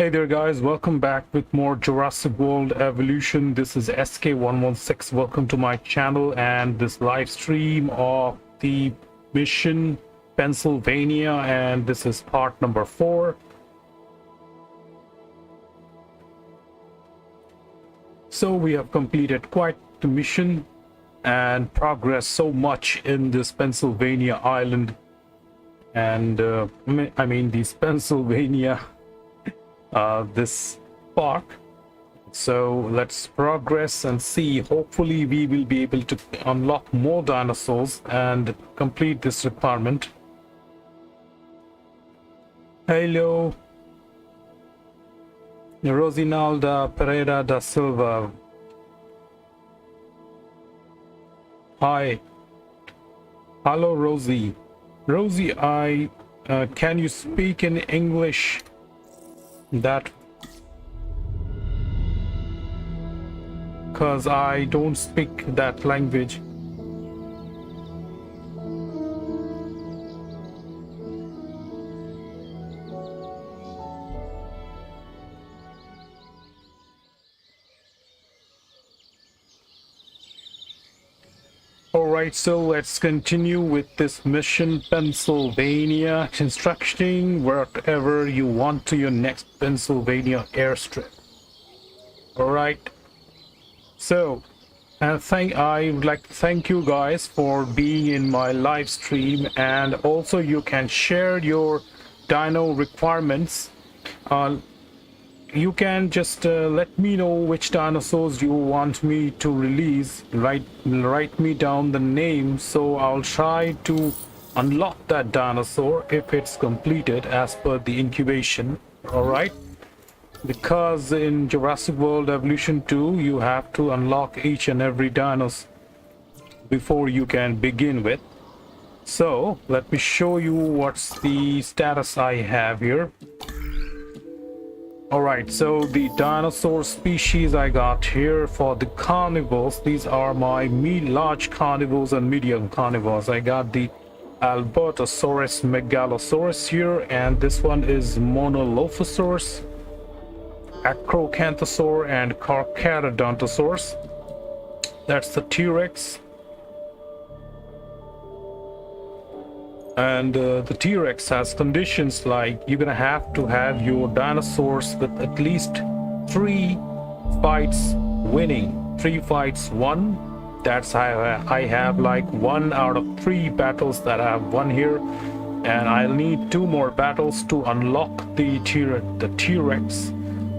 Hey there guys, welcome back with more Jurassic World Evolution. This is SK116. Welcome to my channel and this live stream of the mission Pennsylvania, and this is part number 4. So we have completed quite the mission and progressed so much in this Pennsylvania island, and I mean these Pennsylvania this park. So let's progress and see. Hopefully we will be able to unlock more dinosaurs and complete this requirement. Hello, Rosinalda Pereira da Silva. Hi. Hello, Rosie. Rosie, can you speak in English? That because I don't speak that language. Alright, so let's continue with this mission Pennsylvania, constructing wherever you want to your next Pennsylvania airstrip. Alright, so I would like to thank you guys for being in my live stream, and also you can share your dino requirements. You can just let me know which dinosaurs you want me to release. Write me down the name, so I'll try to unlock that dinosaur if it's completed as per the incubation. Alright, because in Jurassic World Evolution 2 you have to unlock each and every dinosaur before you can begin with. So let me show you what's the status I have here. Alright, so the dinosaur species I got here for the carnivores, these are my large carnivores and medium carnivores. I got the Albertosaurus megalosaurus here, and this one is Monolophosaurus, Acrocanthosaur, and Carcharodontosaurus. That's the T-Rex. And the T-Rex has conditions like you're gonna have to have your dinosaurs with at least 3 fights winning. 3 fights won. That's how I have like 1 out of 3 battles that I have won here, and I'll need 2 more battles to unlock the T-Rex.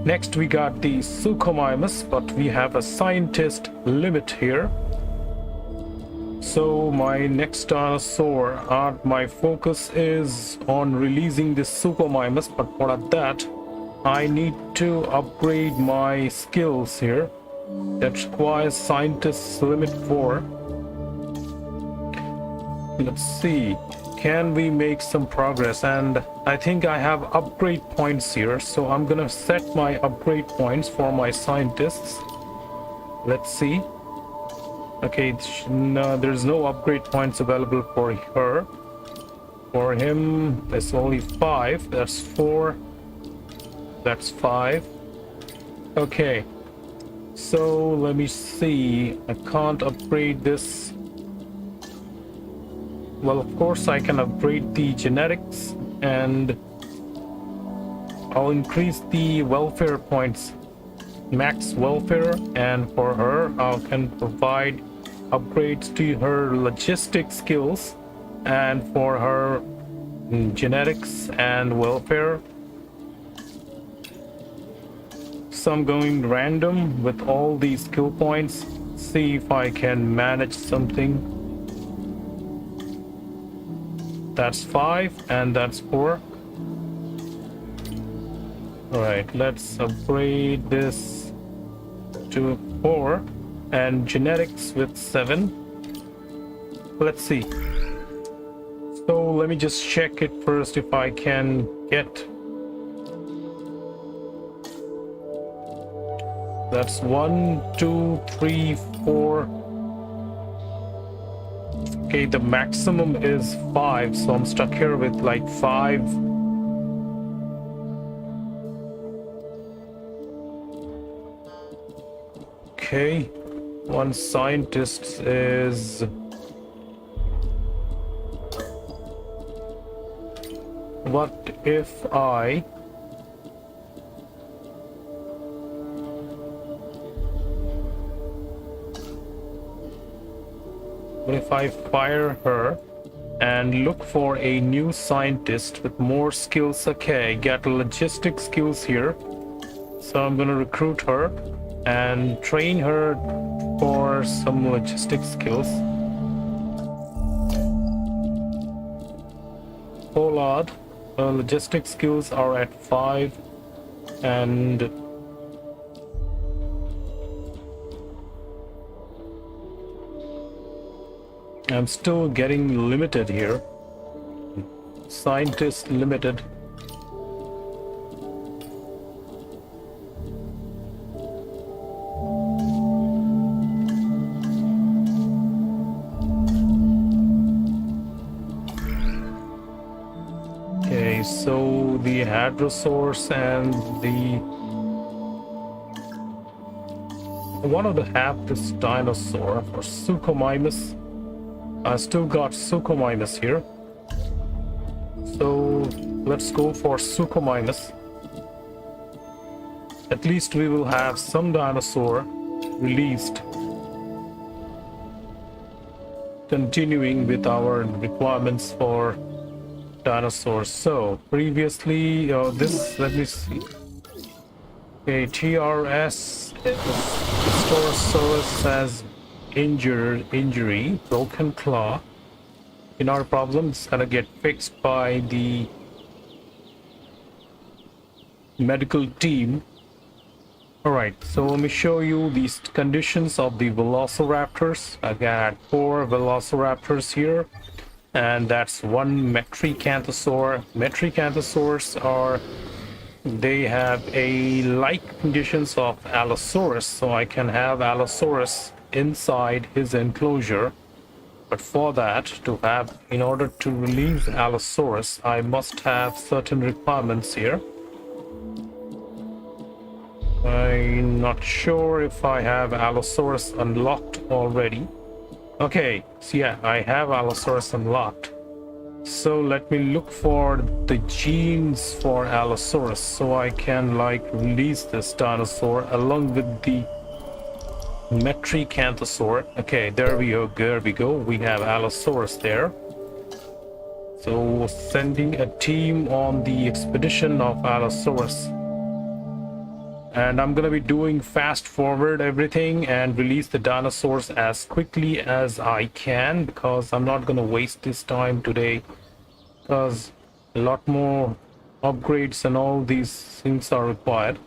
Next we got the Suchomimus, but we have a scientist limit here. So my next dinosaur, my focus is on releasing this Suchomimus, but for that I need to upgrade my skills here. That requires scientist limit 4. Let's see, can we make some progress? And I think I have upgrade points here, so I'm gonna set my upgrade points for my scientists. Let's see. Okay, no, there's no upgrade points available for her. For him, there's only 5. That's 4. That's 5. Okay. So let me see. I can't upgrade this. Well, of course I can upgrade the genetics, and I'll increase the welfare points, max welfare, and for her I can provide upgrades to her logistic skills, and for her genetics and welfare. So I'm going random with all these skill points, see if I can manage something. That's 5 and that's 4. Alright, let's upgrade this to 4 and genetics with 7. Let's see. So let me just check it first if I can get. That's 1, 2, 3, 4. Okay, the maximum is 5, so I'm stuck here with like 5 Okay, one scientist is... What if I... What if I fire her and look for a new scientist with more skills? Okay, get logistic skills here. So I'm gonna recruit her and train her for some logistic skills. Whole lot. Logistic skills are at 5 and I'm still getting limited here. Scientist limited. Okay, so the hadrosaurs and the... one of the have this dinosaur for Suchomimus. I still got Suchomimus here. So let's go for Suchomimus. At least we will have some dinosaur released. Continuing with our requirements for dinosaurs. So previously, let me see. Okay, TRS Storosaurus has injury, broken claw. Our problem is gonna get fixed by the medical team. Alright, so let me show you these conditions of the velociraptors. I got 4 velociraptors here, and that's 1 metricanthosaur. Metricanthosaurs are... they have a like conditions of Allosaurus, so I can have Allosaurus inside his enclosure. But for that to have, in order to release Allosaurus, I must have certain requirements here. I'm not sure if I have Allosaurus unlocked already. Okay, so yeah, I have Allosaurus unlocked. So let me look for the genes for Allosaurus so I can release this dinosaur along with the Metricanthosaur. Okay, there we go. We have Allosaurus there. So sending a team on the expedition of Allosaurus. And I'm gonna be doing fast forward everything and release the dinosaurs as quickly as I can, because I'm not gonna waste this time today, because a lot more upgrades and all these things are required.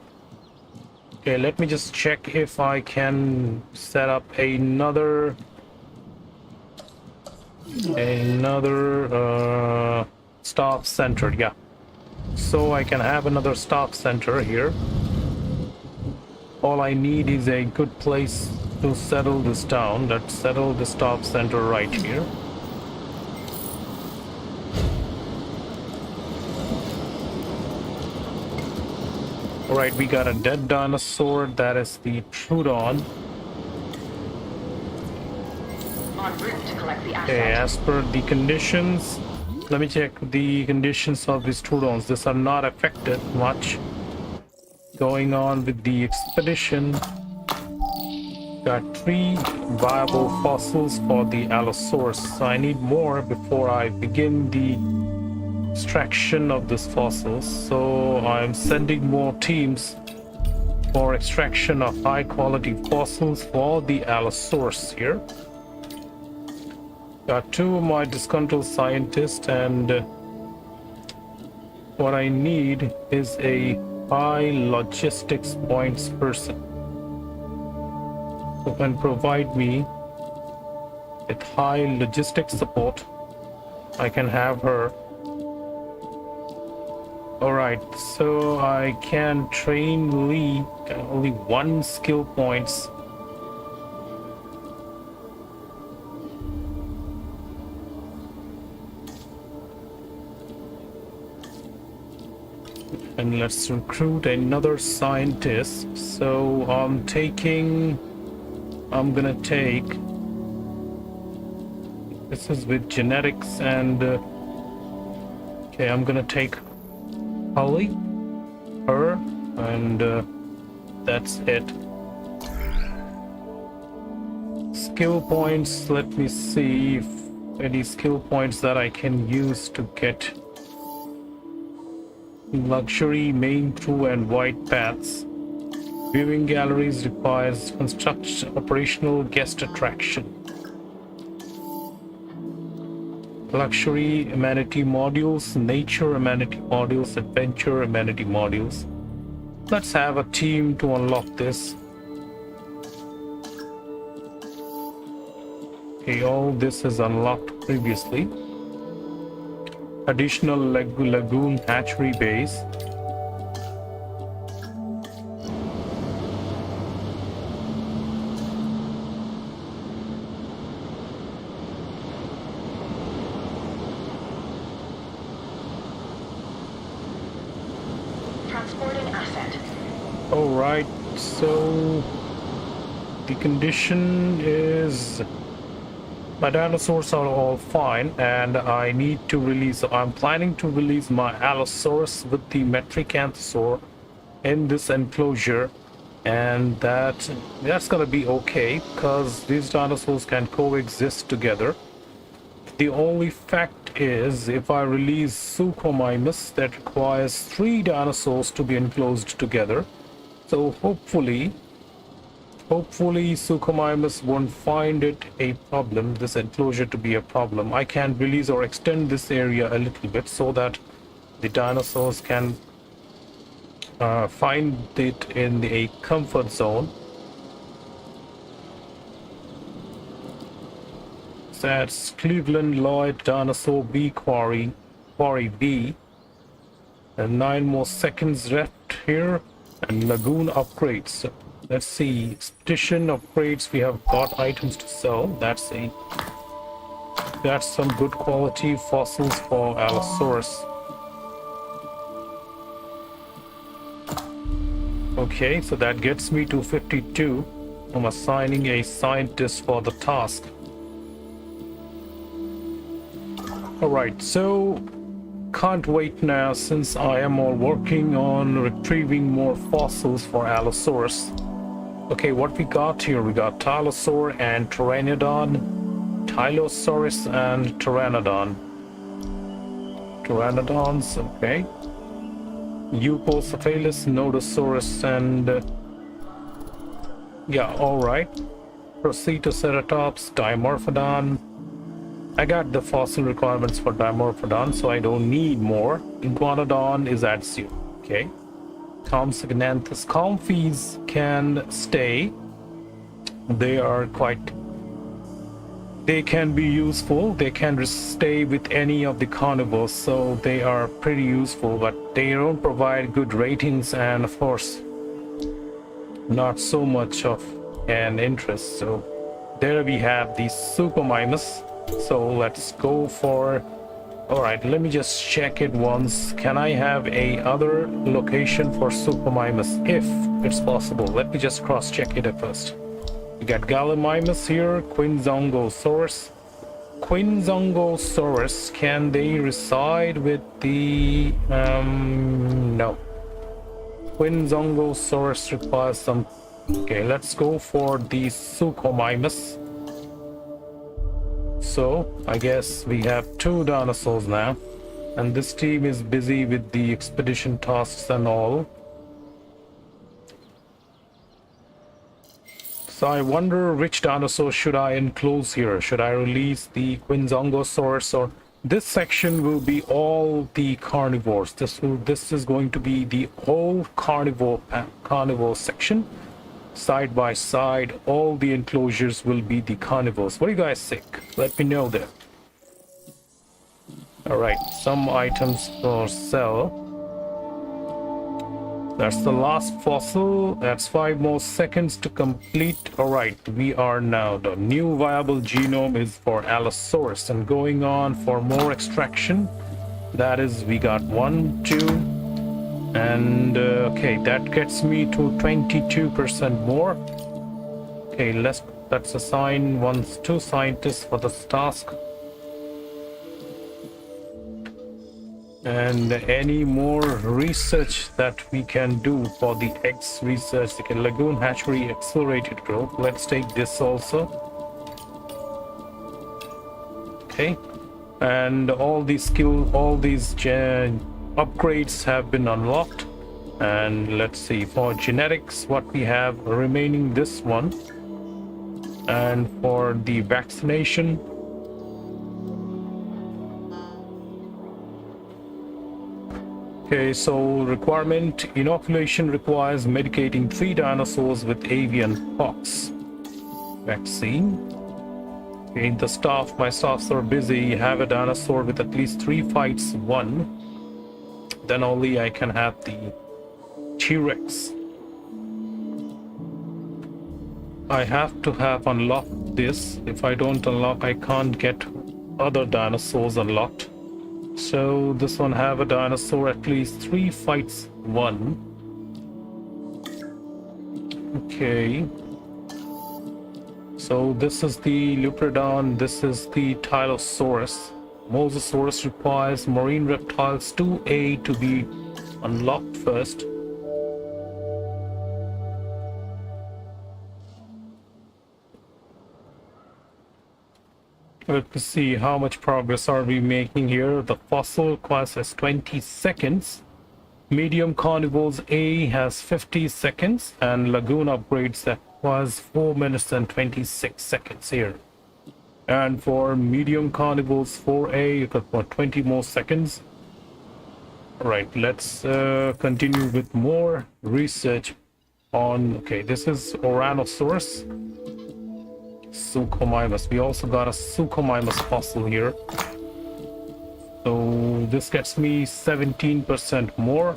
Okay, let me just check if I can set up another staff center. Yeah, so I can have another staff center here. All I need is a good place to settle this down. Let's settle the staff center right here. Alright, we got a dead dinosaur. That is the Trudon. En route to collect the asset. Okay, as per the conditions, let me check the conditions of these Trudons. These are not affected much. Going on with the expedition. Got 3 viable fossils for the Allosaurus. So I need more before I begin the extraction of these fossils. So I'm sending more teams for extraction of high quality fossils for the Allosaurus here. Got 2 of my disgruntled scientists, and what I need is a high logistics points person who can provide me with high logistics support. I can have her. Alright, so I can train Lee, only 1 skill points. And let's recruit another scientist. So I'm taking I'm gonna take, this is with genetics and okay, I'm gonna take Holly, her, and that's it. Skill points, let me see if any skill points that I can use to get luxury, main, true, and white paths. Viewing galleries requires construct operational guest attraction. Luxury amenity modules, nature amenity modules, adventure amenity modules. Let's have a team to unlock this. Okay, all this is unlocked previously. Additional lagoon hatchery base. Transporting asset. All right, so the condition is my dinosaurs are all fine, and I need to release. I'm planning to release my Allosaurus with the Metricanthrosaur in this enclosure, and that's gonna be okay because these dinosaurs can coexist together. The only fact is, if I release Suchomimus, that requires 3 dinosaurs to be enclosed together. So hopefully Suchomimus won't find it a problem, this enclosure to be a problem. I can release or extend this area a little bit so that the dinosaurs can find it in a comfort zone. So that's Cleveland Lloyd Dinosaur B Quarry B. And 9 more seconds left here. And lagoon upgrades. So let's see, expedition upgrades. We have got items to sell. That's some good quality fossils for Allosaurus. Okay, so that gets me to 52. I'm assigning a scientist for the task. Alright, so can't wait now since I am all working on retrieving more fossils for Allosaurus. Okay, what we got here? We got Tylosaur and Pteranodon, Tylosaurus and Pteranodon. Pteranodons, okay. Eucocephalus, Nodosaurus, and yeah, alright. Procetoceratops, Dimorphodon. I got the fossil requirements for Dimorphodon, so I don't need more. Iguanodon is at 0. Okay. Compsognathus. Comfies can stay. They can be useful. They can stay with any of the carnivores, so they are pretty useful, but they don't provide good ratings and, of course, not so much of an interest. So there we have the Suchomimus. So let's go for, all right, let me just check it once. Can I have a other location for Suchomimus if it's possible? Let me just cross check it at first. We got Gallimimus here, Quinzongosaurus. Quinzongosaurus, can they reside with the no. Quinzongosaurus requires some. Okay, let's go for the Suchomimus. So I guess we have 2 dinosaurs now, and this team is busy with the expedition tasks and all. So I wonder which dinosaur should I enclose here. Should I release the Quinzongosaurus, or this section will be all the carnivores. This is going to be the whole carnivore section. Side by side, all the enclosures will be the carnivores. What do you guys think? Let me know there. All right, some items for sale. That's the last fossil. That's 5 more seconds to complete. All right, we are now, the new viable genome is for Allosaurus, and going on for more extraction. That is, we got 1, 2, and okay, that gets me to 22% more. Okay, let's Let's assign two scientists for this task. And any more research that we can do for the eggs research, the lagoon hatchery accelerated growth. Let's take this also. Okay, and all these upgrades have been unlocked. And let's see, for genetics, what we have remaining, this one. And for the vaccination, okay, so requirement, inoculation requires medicating 3 dinosaurs with avian pox vaccine. Okay, my staffs are busy. Have a dinosaur with at least 3 fights won. Then only I can have the T-Rex. I have to have unlocked this. If I don't unlock, I can't get other dinosaurs unlocked. So this one have a dinosaur at least 3 fights won. Okay. So this is the Luprodon, this is the Tylosaurus. Mosasaurus requires marine reptiles 2A to be unlocked first. Let's see how much progress are we making here. The fossil requires 20 seconds. Medium carnivores A has 50 seconds, and lagoon upgrades that was 4 minutes and 26 seconds here. And for medium carnivores 4A, you got for 20 more seconds. Alright, let's continue with more research on, okay, this is Oranosaurus. Suchomimus. We also got a Suchomimus fossil here. So this gets me 17% more.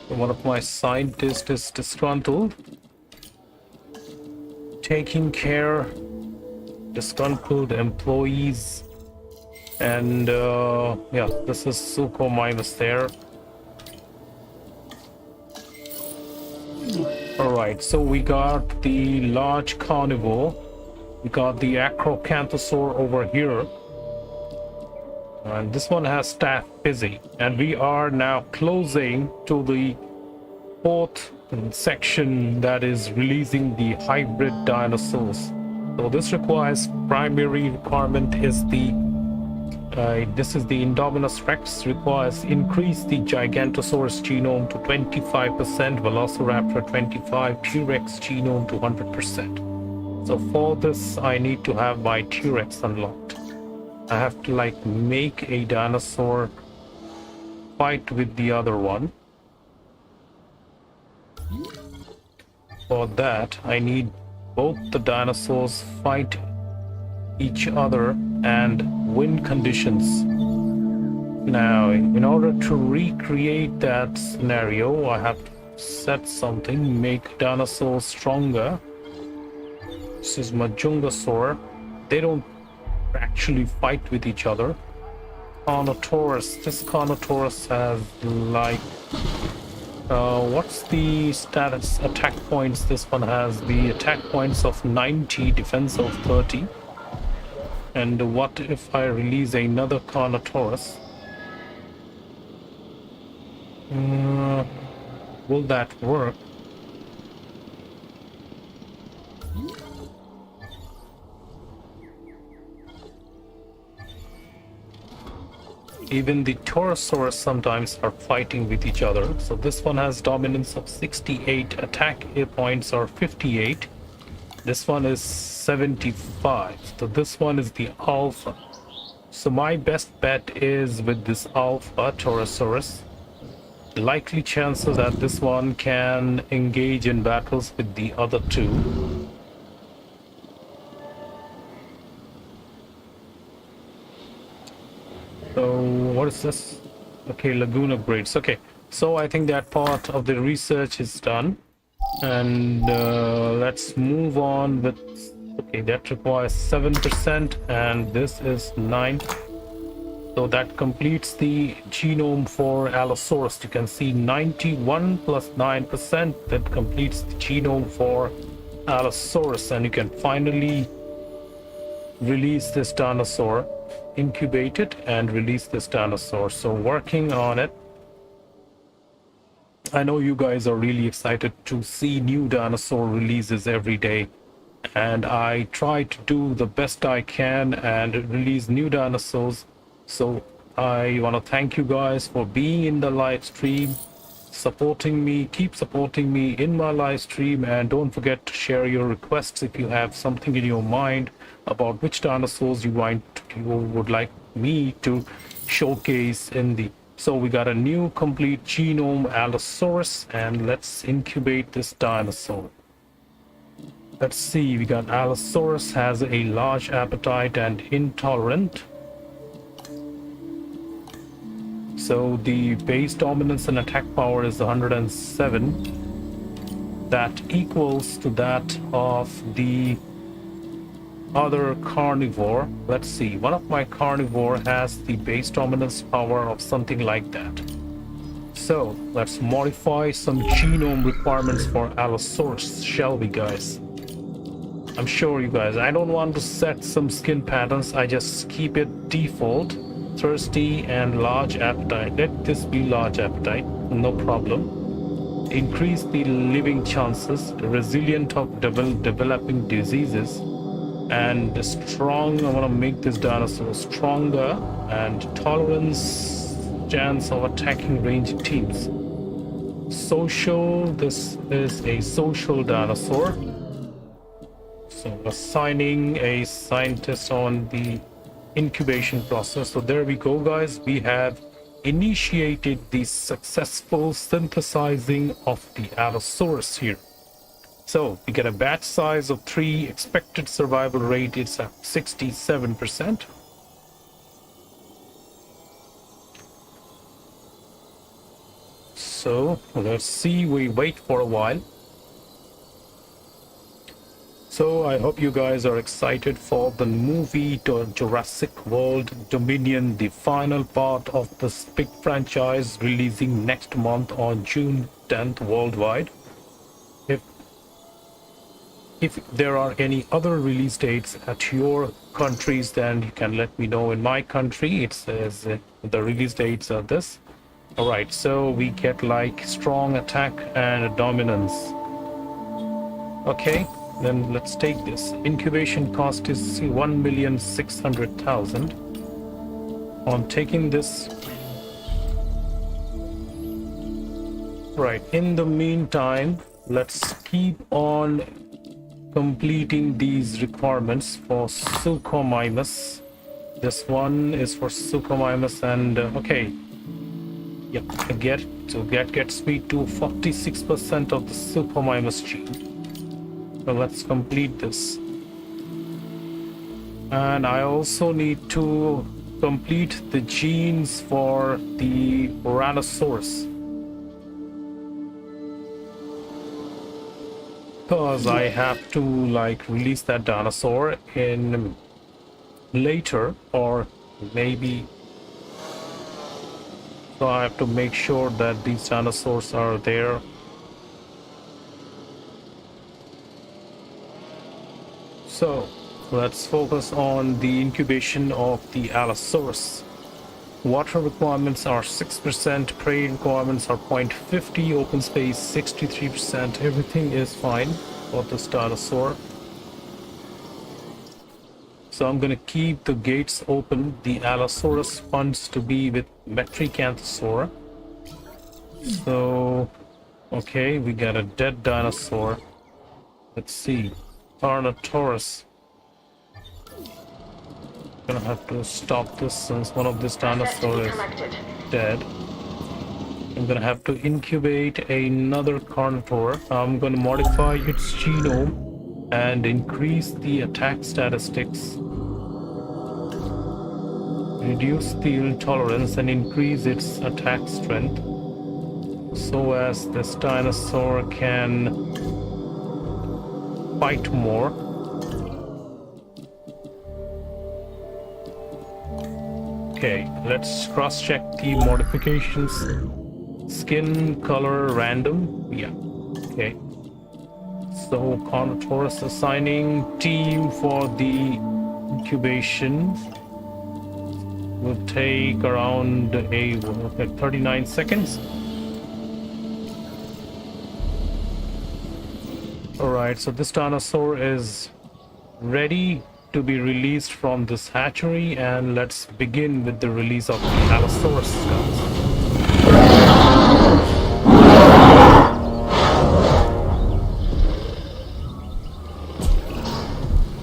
One of my scientists is disgruntled. Taking care, disgruntled employees. And yeah, this is Suchomimus there. Alright, so we got the large carnivore. We got the Acrocanthosaur over here. And this one has staff busy. And we are now closing to the 4th section, that is releasing the hybrid dinosaurs. So this requires, primary requirement is this is the Indominus Rex, requires increase the Gigantosaurus genome to 25%, Velociraptor 25%, T-Rex genome to 100%. So for this, I need to have my T-Rex unlocked. I have to like make a dinosaur fight with the other one. For that, I need both the dinosaurs fight each other and win conditions. Now, in order to recreate that scenario, I have to set something, make dinosaurs stronger. This is Majungasaur. They don't actually fight with each other. Carnotaurus. This Carnotaurus has like what's the status attack points? This one has the attack points of 90, defense of 30. And what if I release another Carnotaurus? Will that work? Even the Torosaurus sometimes are fighting with each other. So this one has dominance of 68, attack points are 58. This one is 75. So this one is the Alpha. So my best bet is with this Alpha Torosaurus. Likely chances that this one can engage in battles with the other two. So what is this? Okay, lagoon upgrades. Okay, so I think that part of the research is done. And let's move on with, okay, that requires 7% and this is 9. So that completes the genome for Allosaurus. You can see 91 plus 9%. That completes the genome for Allosaurus, and you can finally release this dinosaur, incubate it, and release this dinosaur. So working on it. I know you guys are really excited to see new dinosaur releases every day, and I try to do the best I can and release new dinosaurs. So I want to thank you guys for being in the live stream, supporting me. Keep supporting me in my live stream, and don't forget to share your requests if you have something in your mind about which dinosaurs you would like me to showcase in the. So we got a new complete genome Allosaurus, and let's incubate this dinosaur. Let's see, we got Allosaurus has a large appetite and intolerant. So the base dominance and attack power is 107. That equals to that of the other carnivore. Let's see, one of my carnivore has the base dominance power of something like that. So let's modify some genome requirements for Allosaurus, shall we, guys? I'm sure you guys, I don't want to set some skin patterns, I just keep it default. Thirsty and large appetite. Let this be large appetite, no problem. Increase the living chances, resilient of developing diseases, and strong. I want to make this dinosaur stronger, and tolerance, chance of attacking range teams. Social, this is a social dinosaur. So assigning a scientist on the incubation process. So there we go, guys. We have initiated the successful synthesizing of the Allosaurus here. So we get a batch size of 3, expected survival rate is at 67%. So let's see, we wait for a while. So I hope you guys are excited for the movie Jurassic World Dominion, the final part of this big franchise, releasing next month on June 10th worldwide. If there are any other release dates at your countries, then you can let me know. In my country, it says the release dates are this. All right, so we get like strong attack and dominance. Okay. Then let's take this. Incubation cost is 1,600,000. On taking this. Right, in the meantime, let's keep on completing these requirements for Suchomimus. This one is for Suchomimus, and okay. Yep, so that gets me to 46% of the Suchomimus gene. So let's complete this. And I also need to complete the genes for the Tyrannosaurus, because I have to like release that dinosaur in later, or maybe, so I have to make sure that these dinosaurs are there. So let's focus on the incubation of the Allosaurus. Water requirements are 6%, prey requirements are 0.50, open space 63%. Everything is fine for this dinosaur. So I'm gonna keep the gates open. The Allosaurus wants to be with Metricanthosaur. So, okay, we got a dead dinosaur. Let's see. Carnotaurus. Gonna have to stop this since one of these dinosaurs is dead. I'm gonna have to incubate another carnivore. I'm gonna modify its genome and increase the attack statistics, reduce the intolerance, and increase its attack strength, so as this dinosaur can fight more. Okay, let's cross-check the modifications. Skin color random. Yeah. Okay. So Carnotaurus assigning team for the incubation will take around 39 seconds. Alright, so this dinosaur is ready to be released from this hatchery, and let's begin with the release of the Allosaurus skulls.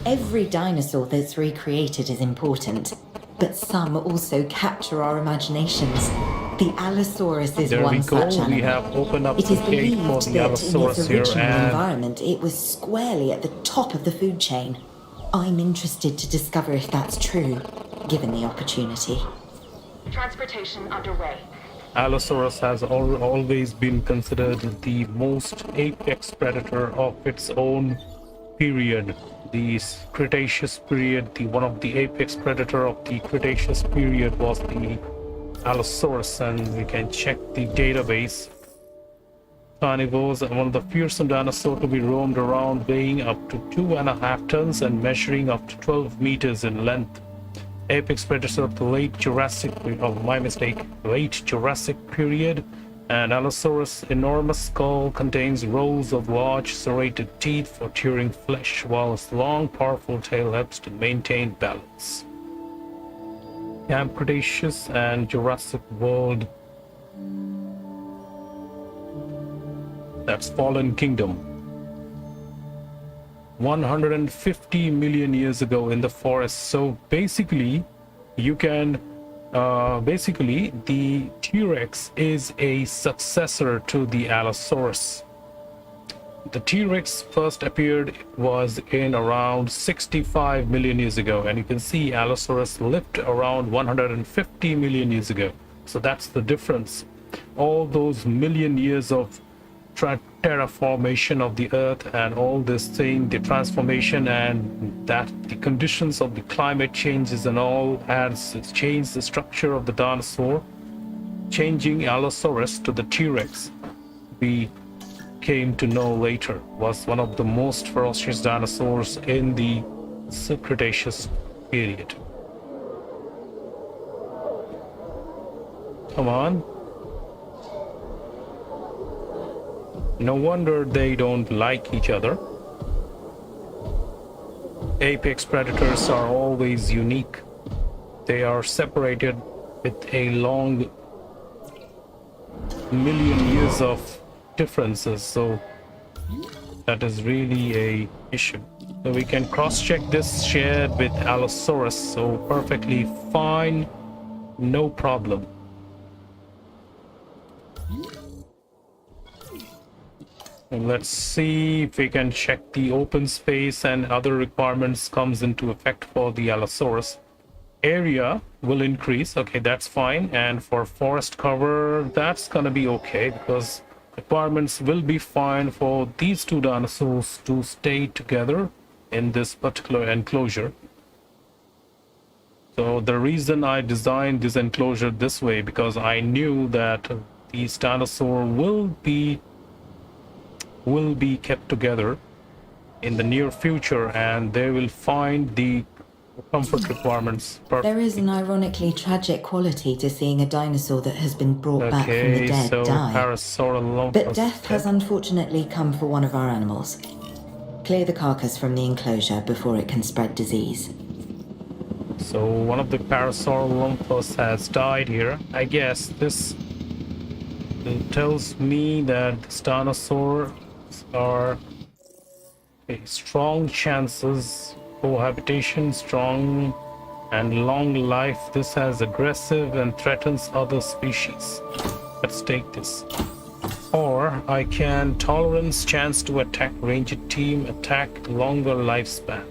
Every dinosaur that's recreated is important, but some also capture our imaginations. The Allosaurus is There we one go. such animal. We have opened up It the is gate for believed the that in Allosaurus its here, original and environment, it was squarely at the top of the food chain. I'm interested to discover if that's true, given the opportunity. Transportation underway. Allosaurus has always been considered the most apex predator of its own period. The Cretaceous period, one of the apex predator of the Cretaceous period was the Allosaurus, and we can check the database. Carnivores are one of the fearsome dinosaurs to be roamed around, weighing up to 2.5 tons and measuring up to 12 meters in length. Apex predator of the late Jurassic period, and Allosaurus' enormous skull contains rows of large serrated teeth for tearing flesh, while its long, powerful tail helps to maintain balance. Camp Cretaceous and Jurassic World. That's Fallen Kingdom. 150 million years ago in the forest. So basically, you can the T-Rex is a successor to the Allosaurus. The T-Rex first appeared was in around 65 million years ago, and you can see Allosaurus lived around 150 million years ago. So that's the difference. All those million years of terraformation of the earth and all this thing, the transformation, and that the conditions of the climate changes and all has changed the structure of the dinosaur, changing Allosaurus to the T-Rex. We came to know later was one of the most ferocious dinosaurs in the Cretaceous period. Come on. No wonder they don't like each other. Apex predators are always unique. They are separated with a long million years of differences, so that is really a issue. So we can cross-check this shared with Allosaurus, so perfectly fine, no problem. And let's see if we can check the open space and other requirements comes into effect for the Allosaurus. Area will increase, okay, that's fine. And for forest cover, that's gonna be okay, because requirements will be fine for these two dinosaurs to stay together in this particular enclosure. So the reason I designed this enclosure this way, because I knew that these dinosaurs will be kept together in the near future, and they will find the comfort requirements perfect. There is an ironically tragic quality to seeing a dinosaur that has been brought back from the dead die. But death has unfortunately come for one of our animals. Clear the carcass from the enclosure before it can spread disease. So one of the Parasaurolophus has died here. I guess this tells me that this dinosaur are strong chances, cohabitation, strong and long life. This has aggressive and threatens other species. Let's take this. Or I can tolerance chance to attack ranged team, attack longer lifespan.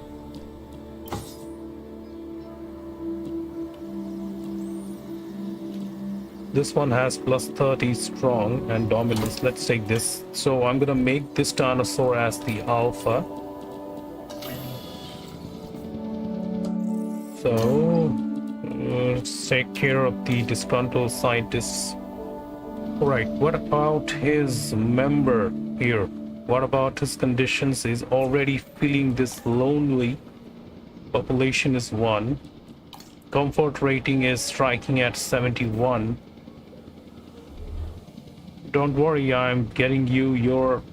This one has plus 30 strong and dominance. Let's take this. So I'm gonna make this dinosaur as the alpha. So Let's take care of the disgruntled scientists. Alright, what about his member here? What about his conditions? He's already feeling this lonely. Population is 1. Comfort rating is striking at 71. Don't worry, I'm getting you your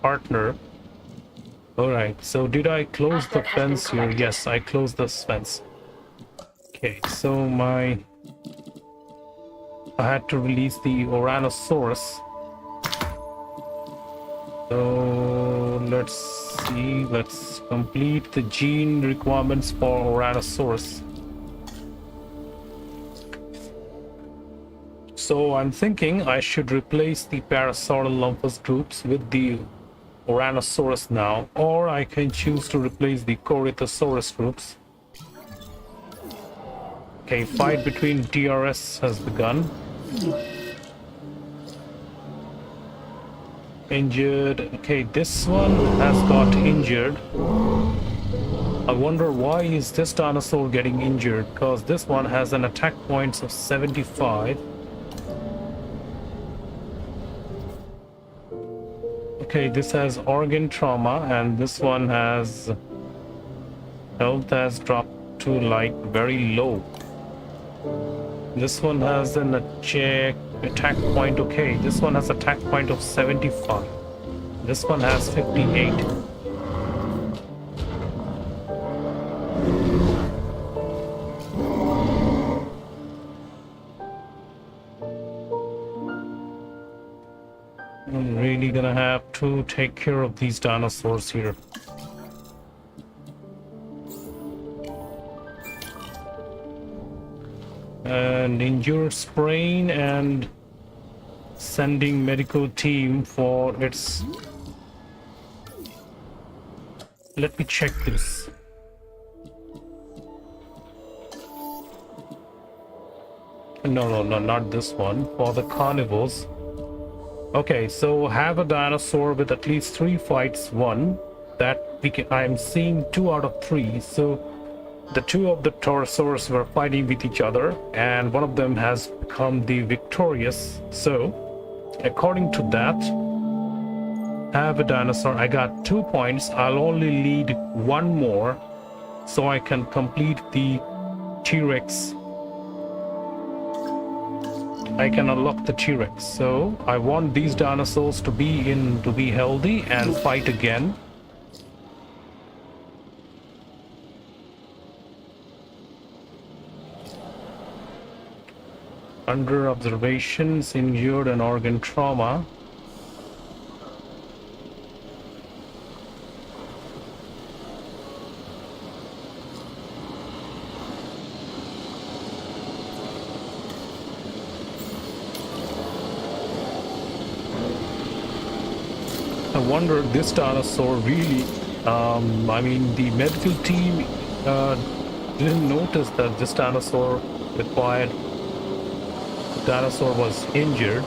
partner. Alright, so did I close the fence here? Yes, I closed this fence. Okay, so I had to release the Oranosaurus. So let's see, let's complete the gene requirements for Oranosaurus. So I'm thinking I should replace the Parasaurolophus groups with the Oranosaurus now, or I can choose to replace the Corythosaurus groups. Okay, fight between DRS has begun. Injured. Okay, this one has got injured. I wonder why is this dinosaur getting injured, because this one has an attack points of 75. Okay, this has organ trauma, and this one has health has dropped to like very low. This one has an attack point. Okay, this one has attack point of 75. This one has 58. I'm really gonna have to take care of these dinosaurs here. And injured sprain and sending medical team for its. Let me check this. No, not this one. For the carnivores. Okay, so have a dinosaur with at least 3 fights won. That I'm seeing 2 out of 3. So the 2 of the Torosaurs were fighting with each other, and one of them has become the victorious. So, according to that, have a dinosaur. I got 2 points. I'll only need 1 more, so I can complete the T-Rex. I can unlock the T-Rex. So I want these dinosaurs to be healthy and fight again. Under observations, injured and organ trauma. I wonder this dinosaur really, I mean the medical team didn't notice that this dinosaur required. Dinosaur was injured.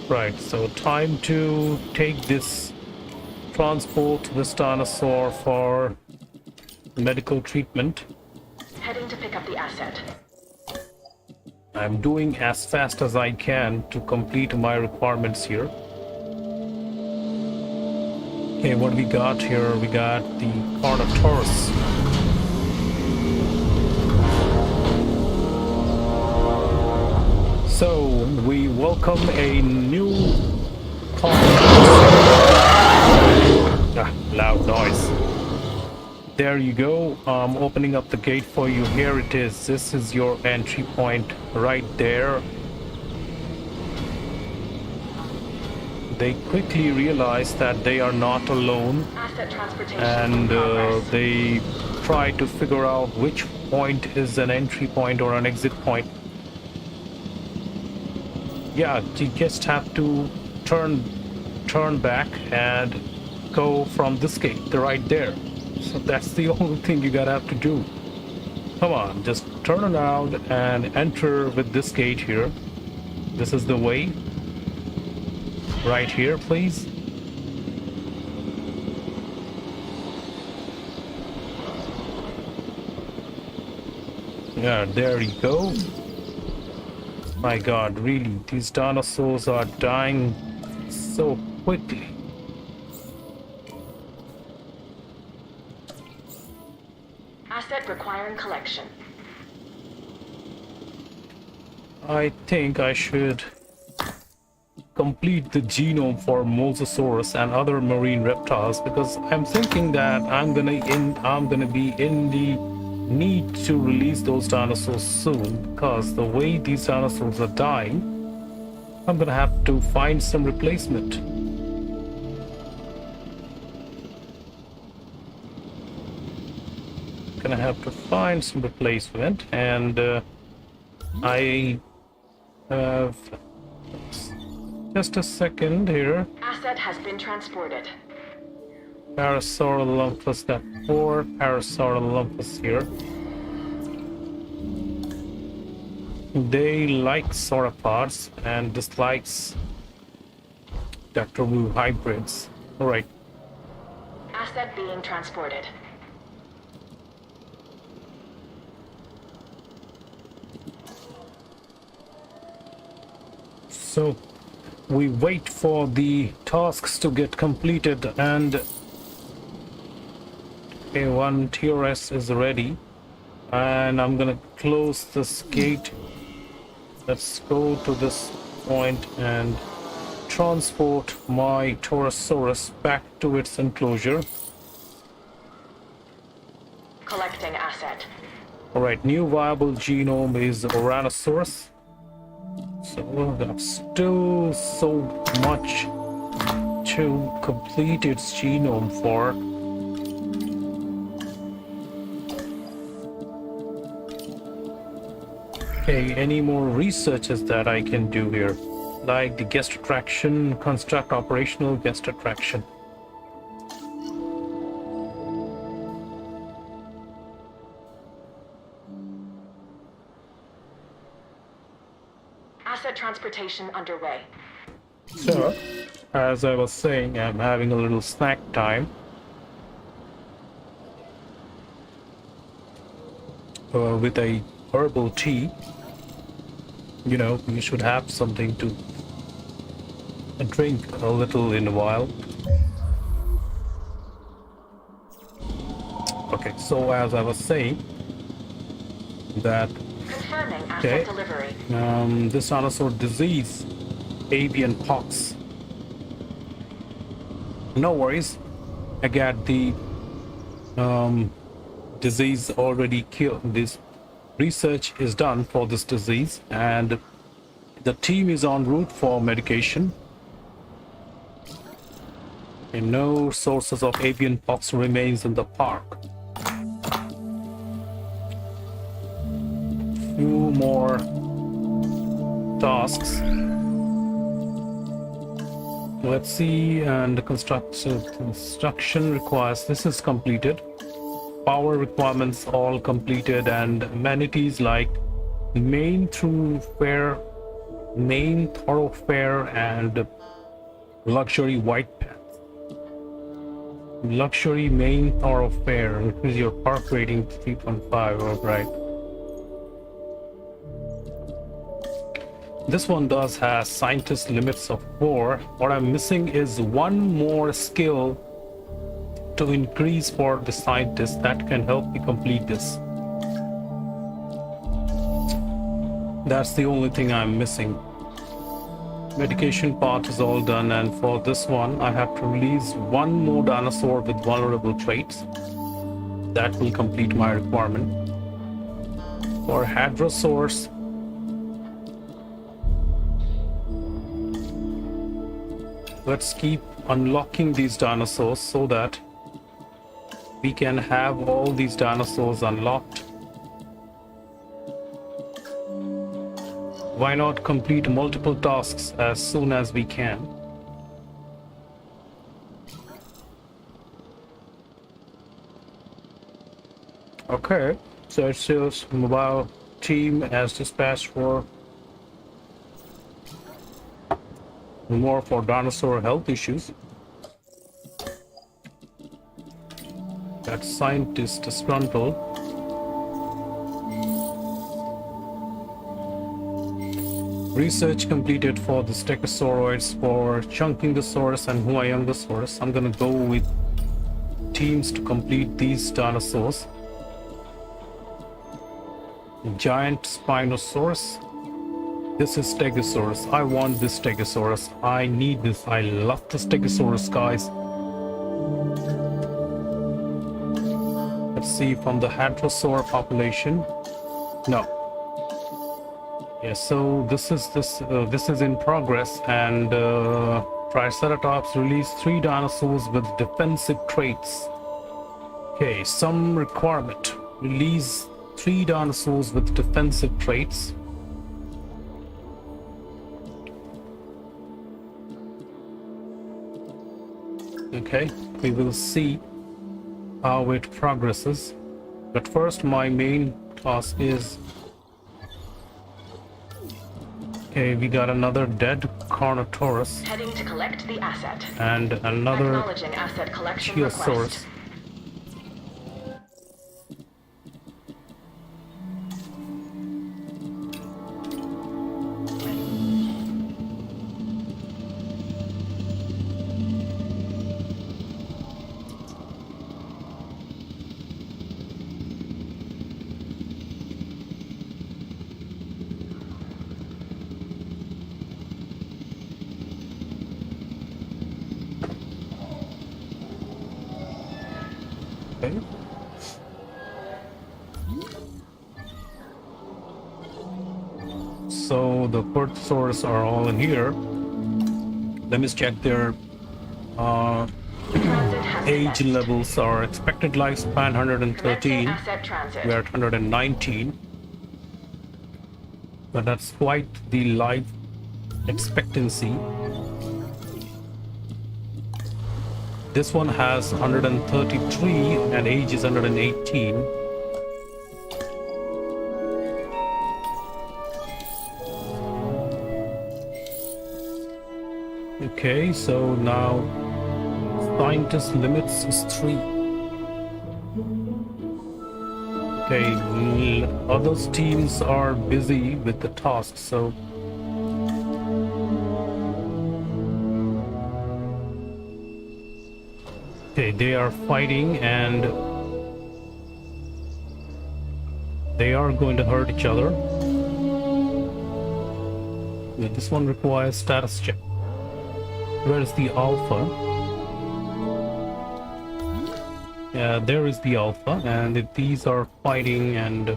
Right, so time to take this, transport this dinosaur for medical treatment. Heading to pick up the asset. I'm doing as fast as I can to complete my requirements here. Okay, what we got here? We got the Carnotaurus. So, we welcome a new loud noise. There you go. I'm opening up the gate for you. Here it is. This is your entry point right there. They quickly realize that they are not alone, and they try to figure out which point is an entry point or an exit point. Yeah, you just have to turn back and go from this gate, right there. So that's the only thing you gotta have to do. Come on, just turn around and enter with this gate here. This is the way. Right here, please. Yeah, there you go. My God, really, these dinosaurs are dying so quickly. Asset requiring collection. I think I should complete the genome for Mosasaurus and other marine reptiles, because I'm thinking that I'm gonna be in the need to release those dinosaurs soon, because the way these dinosaurs are dying, I'm gonna have to find some replacement. Gonna have to find some replacement, and I have just a second here. Asset has been transported. Parasaurolophus, got 4 Parasaurolophus here. They like sauropods and dislikes Dr. Wu hybrids. Alright. Asset being transported. So we wait for the tasks to get completed, and okay, one TRS is ready, and I'm gonna close this gate. Let's go to this point and transport my Torosaurus back to its enclosure. Collecting asset. Alright, new viable genome is Oranosaurus. So there's still so much to complete its genome for. Okay, any more researches that I can do here? Like the guest attraction, construct operational guest attraction. Asset transportation underway. So, as I was saying, I'm having a little snack time. With a herbal tea. You know, you should have something to drink a little in a while. Okay, so as I was saying, that Confirming asset delivery. this dinosaur disease, avian pox. No worries, I got the disease already killed. This research is done for this disease, and the team is en route for medication. And no sources of avian pox remains in the park. Few more tasks. Let's see, and construction requires, this is completed. Power requirements all completed, and amenities like main thoroughfare and luxury white path. Luxury main thoroughfare, increase your park rating to 3.5. All right. This one does have scientist limits of 4. What I'm missing is one more skill to increase for the scientist that can help me complete this. That's the only thing I'm missing. Medication part is all done, and for this one I have to release one more dinosaur with vulnerable traits. That will complete my requirement. For hadrosaurs, let's keep unlocking these dinosaurs so that we can have all these dinosaurs unlocked. Why not complete multiple tasks as soon as we can? Okay, so it says mobile team as dispatched for more for dinosaur health issues. That scientist disgruntled. Research completed for the Stegosauroids for Chunkingosaurus and Huayongosaurus. I'm gonna go with teams to complete these dinosaurs. Giant Spinosaurus. This is Stegosaurus. I want this Stegosaurus. I need this. I love the Stegosaurus, guys. Let's see from the Hadrosaur population. No. Yeah, so this is in progress, and Triceratops released 3 dinosaurs with defensive traits. Okay, some requirement. Release 3 dinosaurs with defensive traits. Okay, we will see how it progresses. But first, my main task is... Okay, we got another dead Carnotaurus. Heading to collect the asset. And another Acknowledging asset collection Chiosaurus. request. Okay. So the Perthosaurus are all in here. Let me check their age levels. Our expected lifespan 113. We are at 119. But that's quite the life expectancy. This one has 133 and age is 118. Okay, so now scientist limits is 3. Okay, other teams are busy with the tasks, so okay, they are fighting and they are going to hurt each other. This one requires status check. Where is the alpha? Yeah, there is the alpha, and if these are fighting, and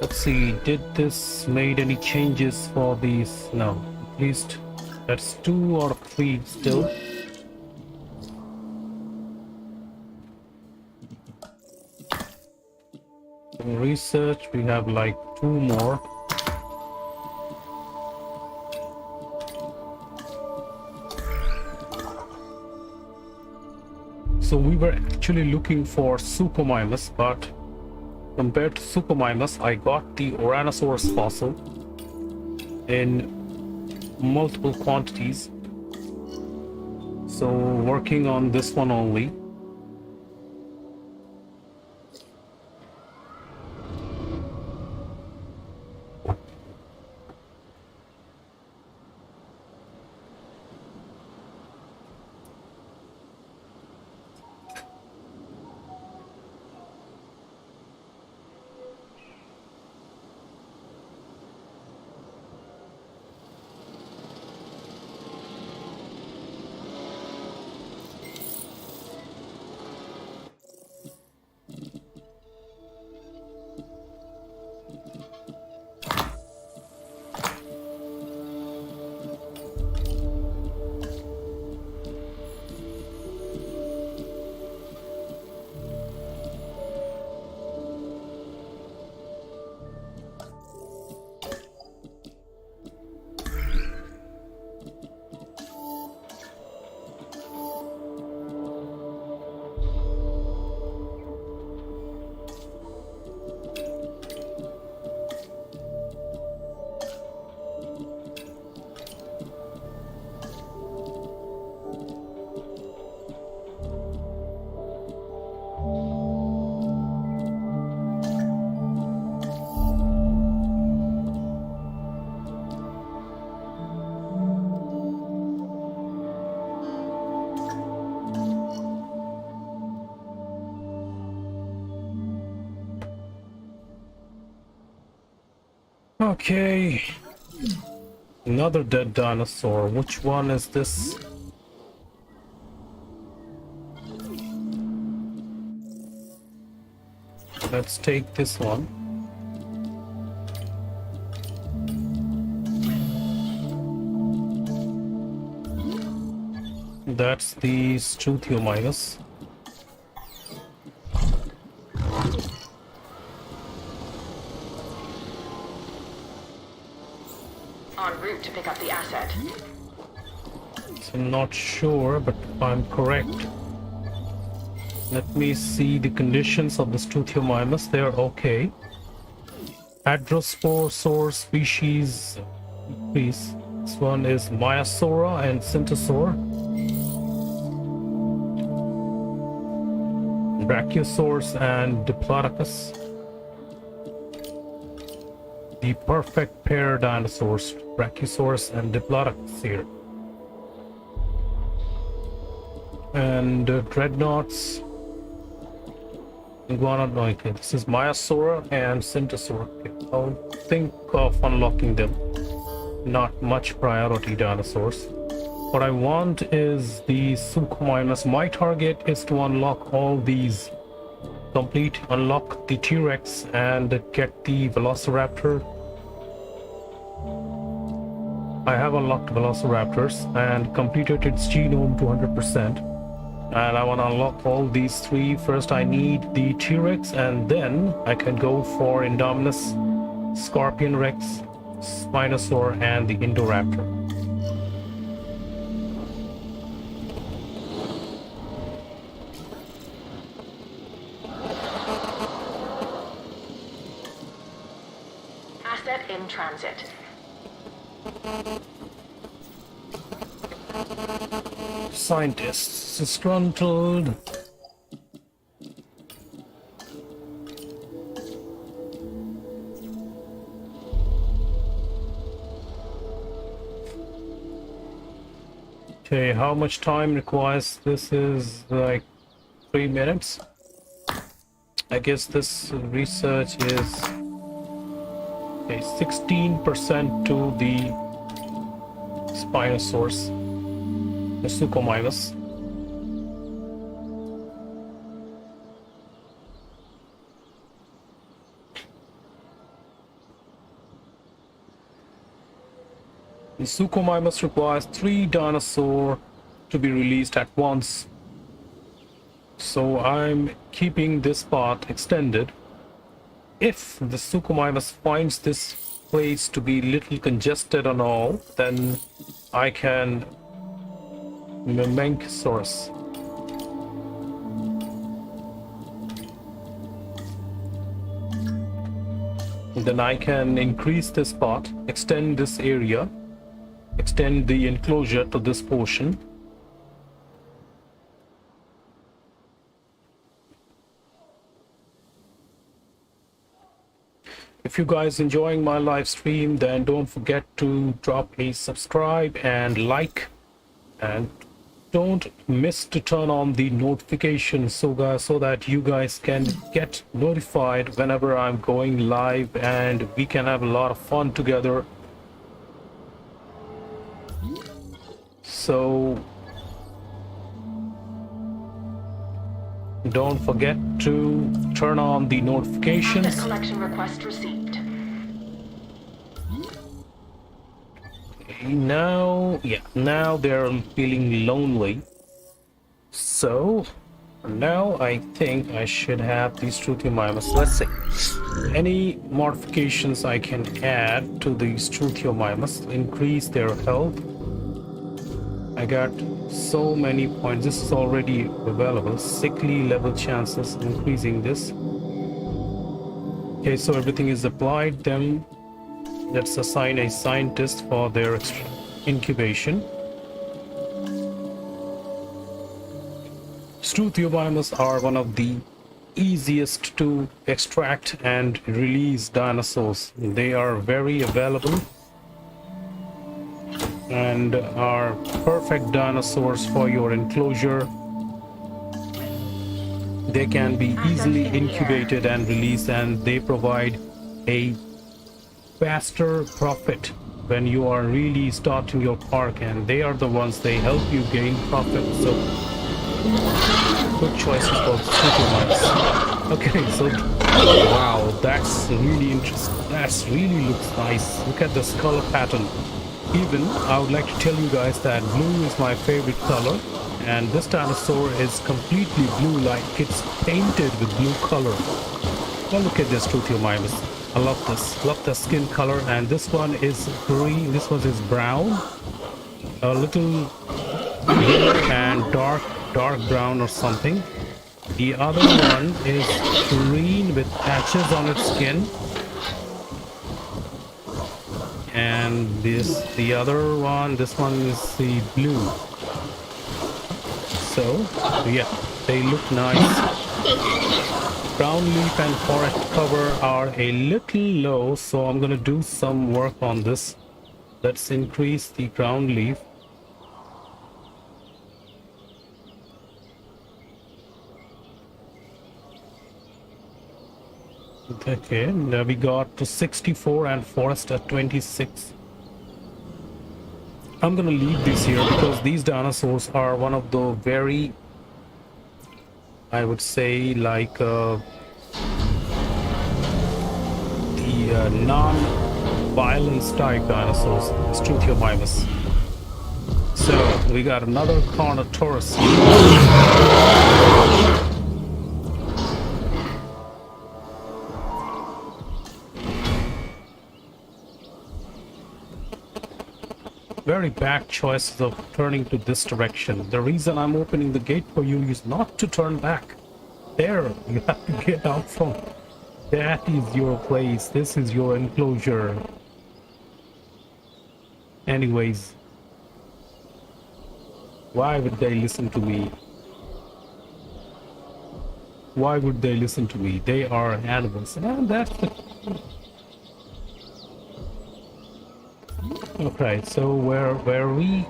let's see, did this made any changes for these? No, at least that's 2 out of 3 still. In research, we have like 2 more. So we were actually looking for Suchomimus, but compared to Suchomimus, I got the Oranosaurus fossil in multiple quantities. So working on this one only. Okay. Another dead dinosaur. Which one is this? Let's take this one. That's the Struthiomimus. En route to pick up the asset. So I'm not sure, but if I'm correct. Let me see the conditions of the Struthiomimus. They're okay. Hadrospore species. Please. This one is Maiasaura and Syntosaur. Brachiosaurus and Diplodocus. The perfect pair dinosaurs, Brachiosaurus and Diplodocus here. And Dreadnoughts. Okay, this is Maiasaura and Syntosaur. Okay, I'll think of unlocking them. Not much priority dinosaurs. What I want is the Suchomimus. My target is to unlock all these. Unlock the T-Rex and get the Velociraptor. I have unlocked Velociraptors and completed its genome to 100%. And I want to unlock all these three. First I need the T-Rex, and then I can go for Indominus, Scorpion Rex, Spinosaur, and the Indoraptor. Asset in transit. Scientists disgruntled. Okay, how much time requires? This is like 3 minutes. I guess this research is okay, 16% to the Spinosaurus. The Suchomimus. The Suchomimus requires 3 dinosaurs to be released at once. So I'm keeping this part extended. If the Suchomimus finds this place to be little congested and all, then I can Memenchosaurus. Then I can increase this part, extend this area, extend the enclosure to this portion. If you guys enjoying my live stream, then don't forget to drop a subscribe and like, and don't miss to turn on the notifications so that you guys can get notified whenever I'm going live, and we can have a lot of fun together. So don't forget to turn on the notifications. Asset collection request received. Now they're feeling lonely. So now I think I should have these Struthiomimus. Let's see. Any modifications I can add to these Struthiomimus, increase their health. I got so many points. This is already available. Sickly level chances, increasing this. Okay, so everything is applied. Then let's assign a scientist for their incubation. Struthiomimus are one of the easiest to extract and release dinosaurs. They are very available and are perfect dinosaurs for your enclosure. They can be easily incubated and released, and they provide a faster profit when you are really starting your park, and they are the ones they help you gain profit. So good choices for super mice. Okay, so wow, that's really interesting. That's really looks nice. Look at this color pattern. Even I would like to tell you guys that blue is my favorite color, and this dinosaur is completely blue, like it's painted with blue color. Now look at this Struthiomimus. I love this. Love the skin color. And this one is green. This one is brown. A little gray and dark brown or something. The other one is green with patches on its skin. And the other one, this one is the blue. So yeah, they look nice. Ground leaf and forest cover are a little low, so I'm gonna do some work on this. Let's increase the ground leaf. Okay, now we got to 64 and forest at 26. I'm gonna leave this here because these dinosaurs are one of the very, I would say, like the non-violence type dinosaurs, Struthiomimus. So we got another Carnotaurus. Very bad choices of turning to this direction. The reason I'm opening the gate for you is not to turn back. There, you have to get out from. That is your place. This is your enclosure. Anyways, why would they listen to me? Why would they listen to me? They are animals, and that's the. Okay, so where we?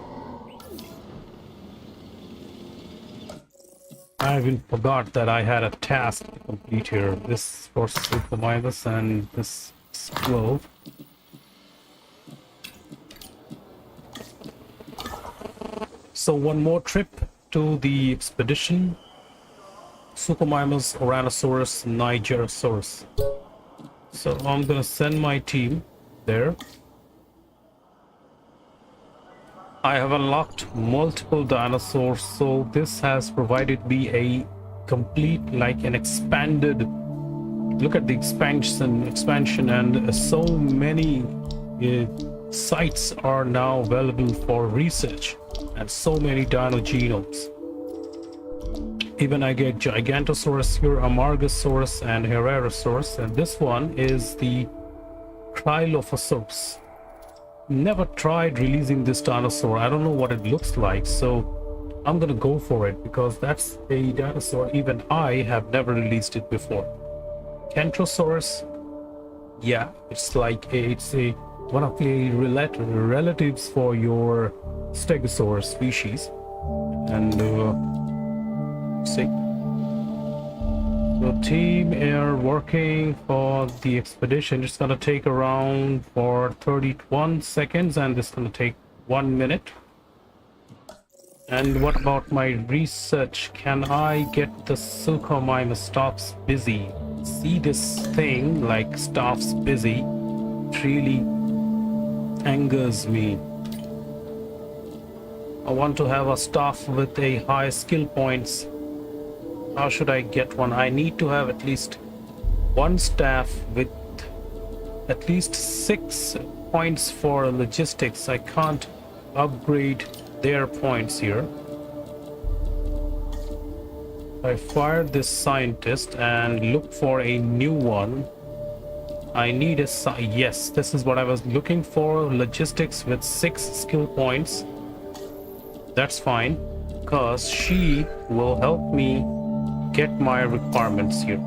I even forgot that I had a task to complete here. This for Supermimus and this 12. So one more trip to the expedition. Supermimus, Oranosaurus, Nigerosaurus. So I'm gonna send my team there. I have unlocked multiple dinosaurs, so this has provided me a complete, like an expanded, look at the expansion, and so many sites are now available for research, and so many dino genomes. Even I get Gigantosaurus here, Amargasaurus and Herrerasaurus, and this one is the Cryolophosaurus. Never tried releasing this dinosaur. I don't know what it looks like, so I'm gonna go for it because that's a dinosaur even I have never released it before. Kentrosaurus, yeah, it's like it's a one of the relatives for your Stegosaurus species, and see. The team are working for the expedition. It's gonna take around for 31 seconds, and it's gonna take 1 minute. And what about my research? Can I get the Sulcomimus stops busy? See this thing like stops busy. It really angers me. I want to have a staff with a high skill points. How should I get one? I need to have at least one staff with at least 6 points for logistics. I can't upgrade their points here. I fired this scientist and look for a new one. I need a yes, this is what I was looking for. Logistics with 6 skill points. That's fine, because she will help me get my requirements here.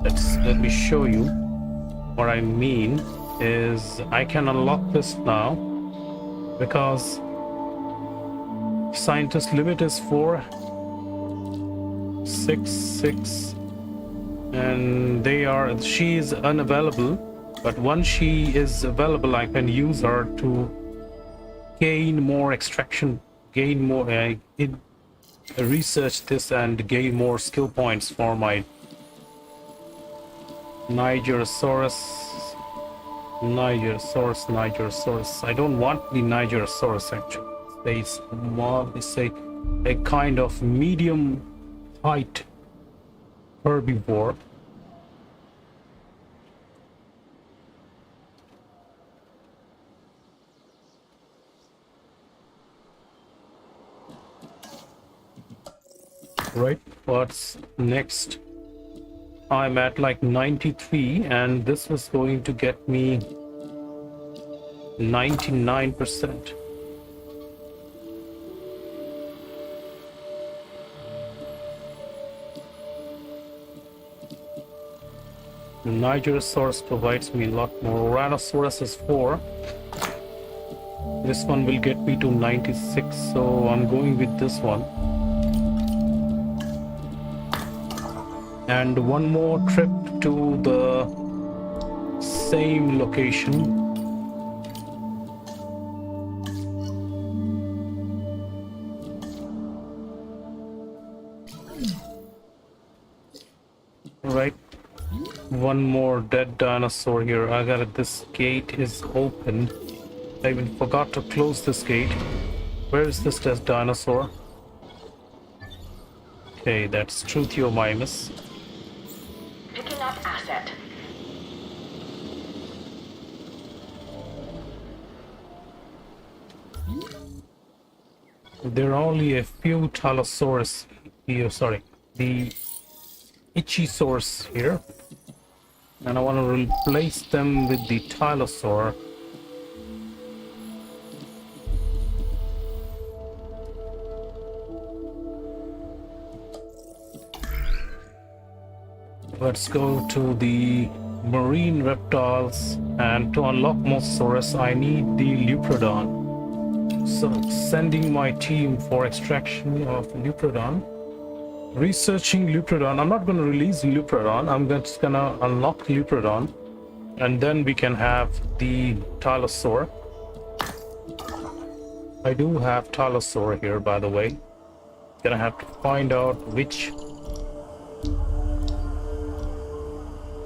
Let me show you what I mean is I can unlock this now because scientist limit is 4, 6, 6, and she is unavailable. But once she is available, I can use her to gain more extraction, gain more, research this and gain more skill points for my Nigerosaurus. I don't want the Nigerosaurus actually. It's a kind of medium height herbivore. Right, what's next? I'm at like 93 and this was going to get me 99%. Nigerosaurus provides me a lot more. Tyrannosaurus is 4. This one will get me to 96, so I'm going with this one. And one more trip to the same location. Right, one more dead dinosaur here. I got it. This gate is open. I even forgot to close this gate. Where is this dead dinosaur? Okay, that's Truthiomimus. Picking up asset. There are only a few Tylosaurus here, sorry, the Ichthyosaurus here. And I want to replace them with the Tylosaur. Let's go to the marine reptiles, and to unlock Mosasaurus I need the Leopardon. So sending my team for extraction of Leopardon. Researching Leopardon. I'm not going to release Leopardon. I'm just going to unlock Leopardon, and then we can have the Tylosaur. I do have Tylosaur here, by the way. Gonna have to find out which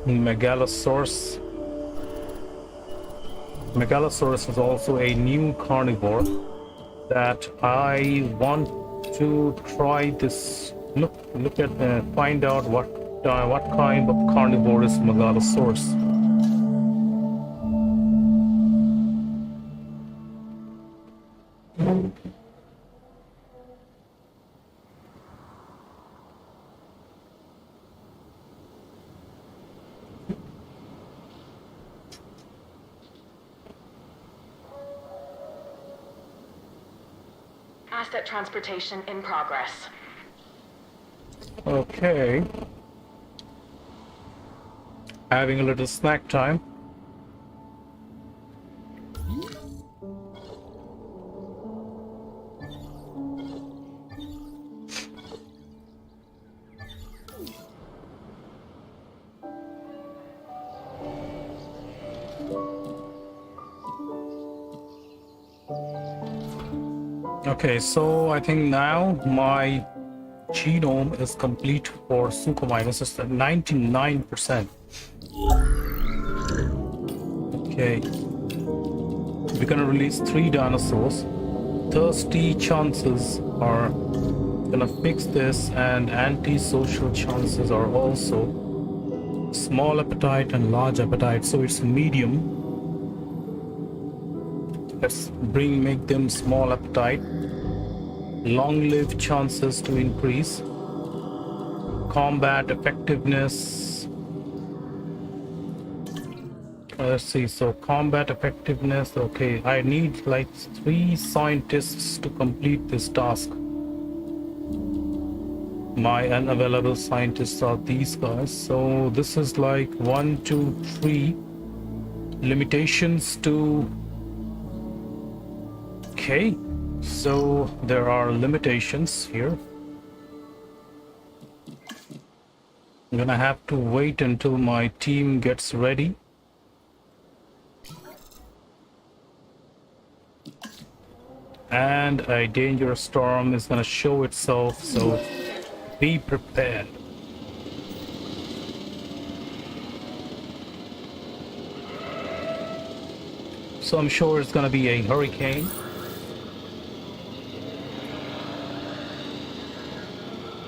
Megalosaurus. Megalosaurus is also a new carnivore that I want to try this. Look at find out what kind of carnivore is Megalosaurus. Asset transportation in progress. Okay. Having a little snack time. Okay, so I think now my genome is complete for Suchomimus. It's at 99%. Okay. We're gonna release 3 dinosaurs. Thirsty chances are gonna fix this, and antisocial chances are also small appetite and large appetite, so it's medium. Let's make them small appetite. Long-lived chances to increase. Combat effectiveness. Let's see, so combat effectiveness. Okay, I need like 3 scientists to complete this task. My unavailable scientists are these guys. So this is like 1, 2, 3 limitations to. Okay, so there are limitations here. I'm gonna have to wait until my team gets ready. And a dangerous storm is gonna show itself, so be prepared. So I'm sure it's gonna be a hurricane.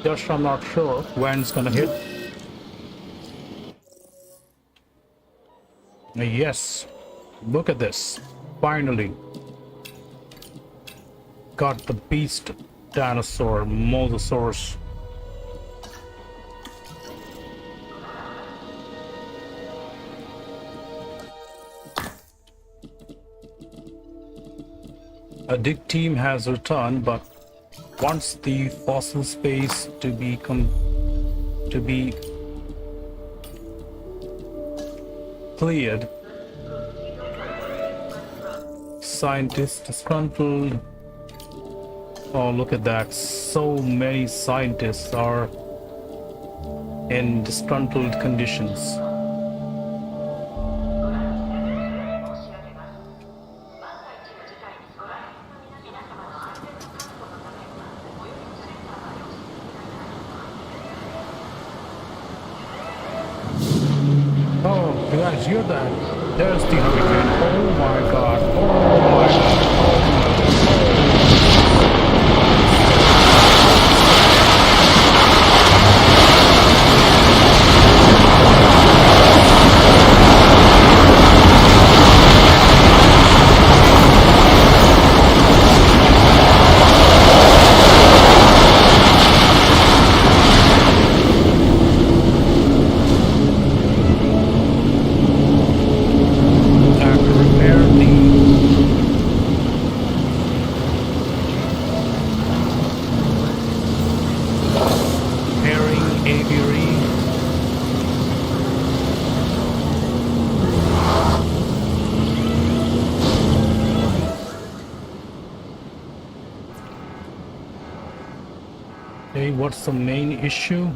Just I'm not sure when it's gonna hit. Yes, look at this. Finally got the beast dinosaur, Mosasaurus. A dig team has returned, but wants the fossil space to be cleared. Scientists disgruntled. Oh, look at that. So many scientists are in disgruntled conditions. Oh, you guys hear that? There's the hurricane. Oh my god. Oh my god. Okay, what's the main issue?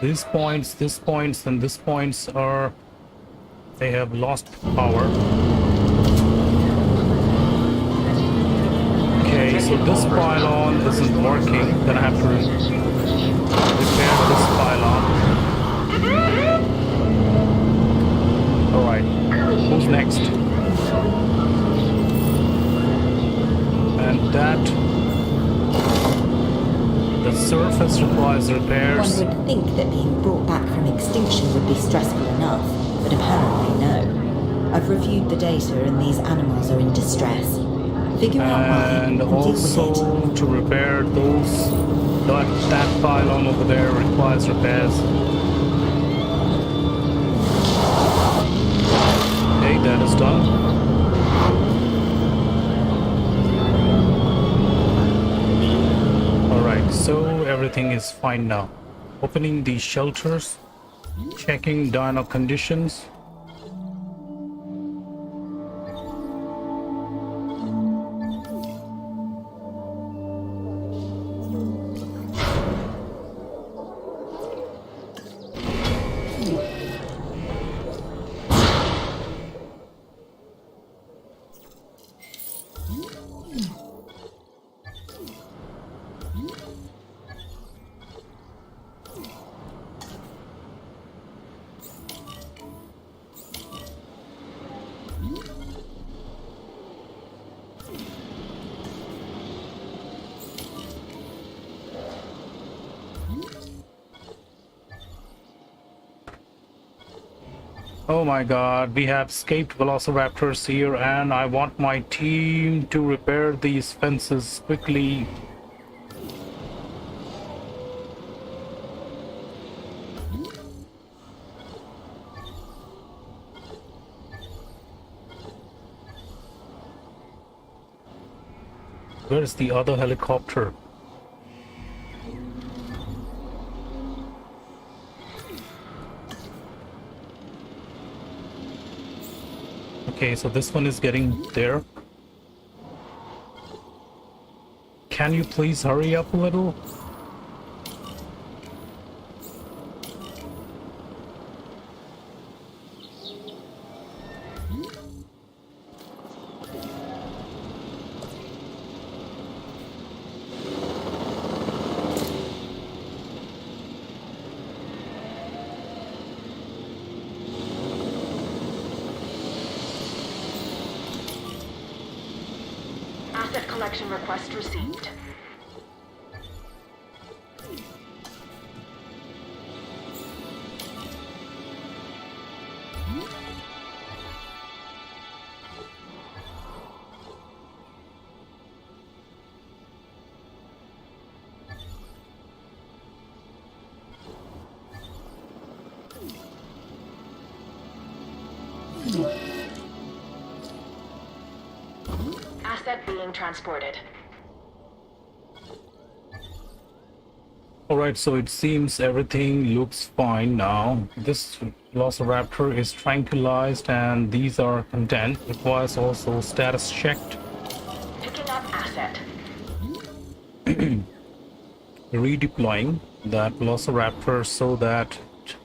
These points, and these points are... they have lost power. Okay, so this pylon isn't working. Then I have to repair this pylon. Alright, who's next? And that... the surface requires repairs. One would think that being brought back from extinction would be stressful enough, but apparently no. I've reviewed the data and these animals are in distress. Figure out why and deal with it. Also to repair those, that pylon over there requires repairs. Okay, that is done. So everything is fine now. Opening the shelters, checking dino conditions. Oh my god, we have escaped velociraptors here and I want my team to repair these fences quickly. Where is the other helicopter? Okay, so this one is getting there. Can you please hurry up a little? Asset collection request received. Asset being transported. Alright, so it seems everything looks fine now. This Velociraptor is tranquilized and these are content. Requires also status checked. Picking up asset. Redeploying that Velociraptor so that it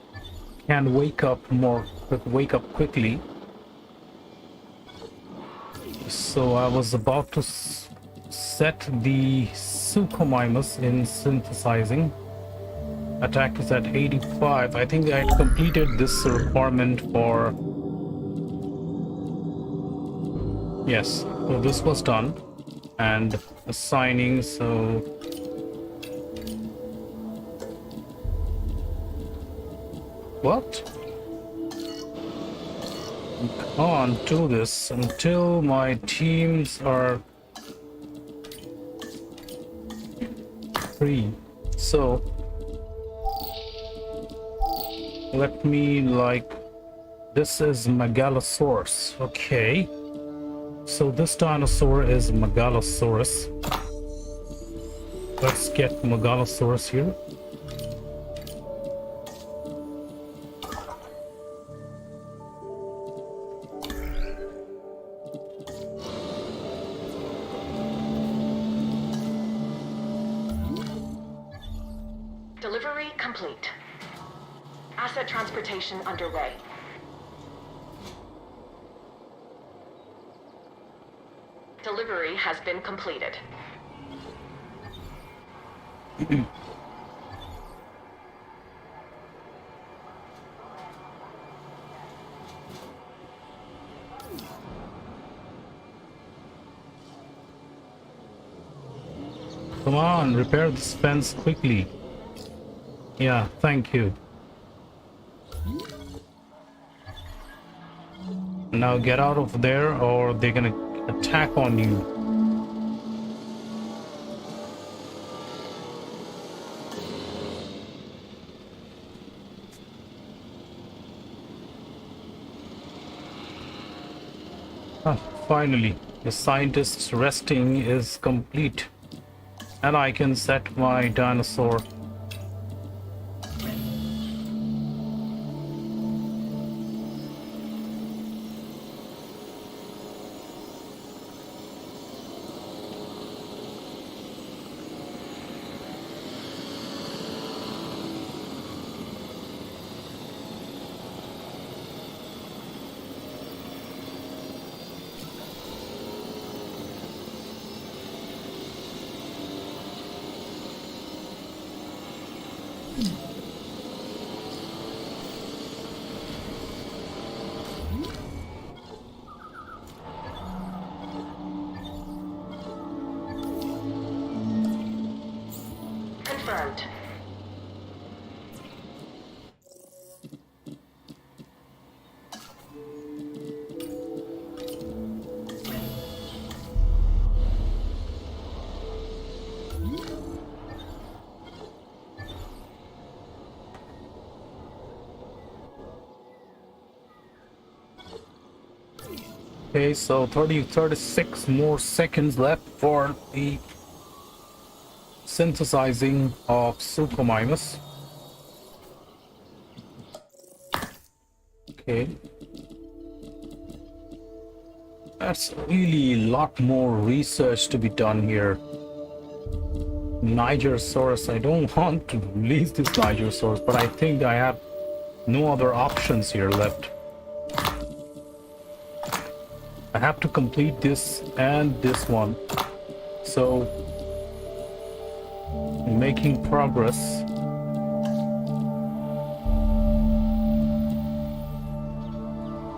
can wake up quickly. So I was about to set the Suchomimus in synthesizing. Attack is at 85. I think I completed this requirement for... Yes, so this was done. And assigning, so... What? Can't do this until my teams are free. So let me this is Megalosaurus. Okay, so this dinosaur is Megalosaurus. Let's get Megalosaurus here. Delivery complete. Asset transportation underway. Delivery has been completed. Come on, repair this fence quickly. Yeah, thank you. Now get out of there or they're gonna attack on you. Finally, the scientist's resting is complete. And I can set my dinosaur. Confirmed. Okay, so 36 more seconds left for the synthesizing of Suchomimus. Okay. That's really a lot more research to be done here. Nigersaurus, I don't want to release this Nigersaurus, but I think I have no other options here left. I have to complete this and this one. So, making progress.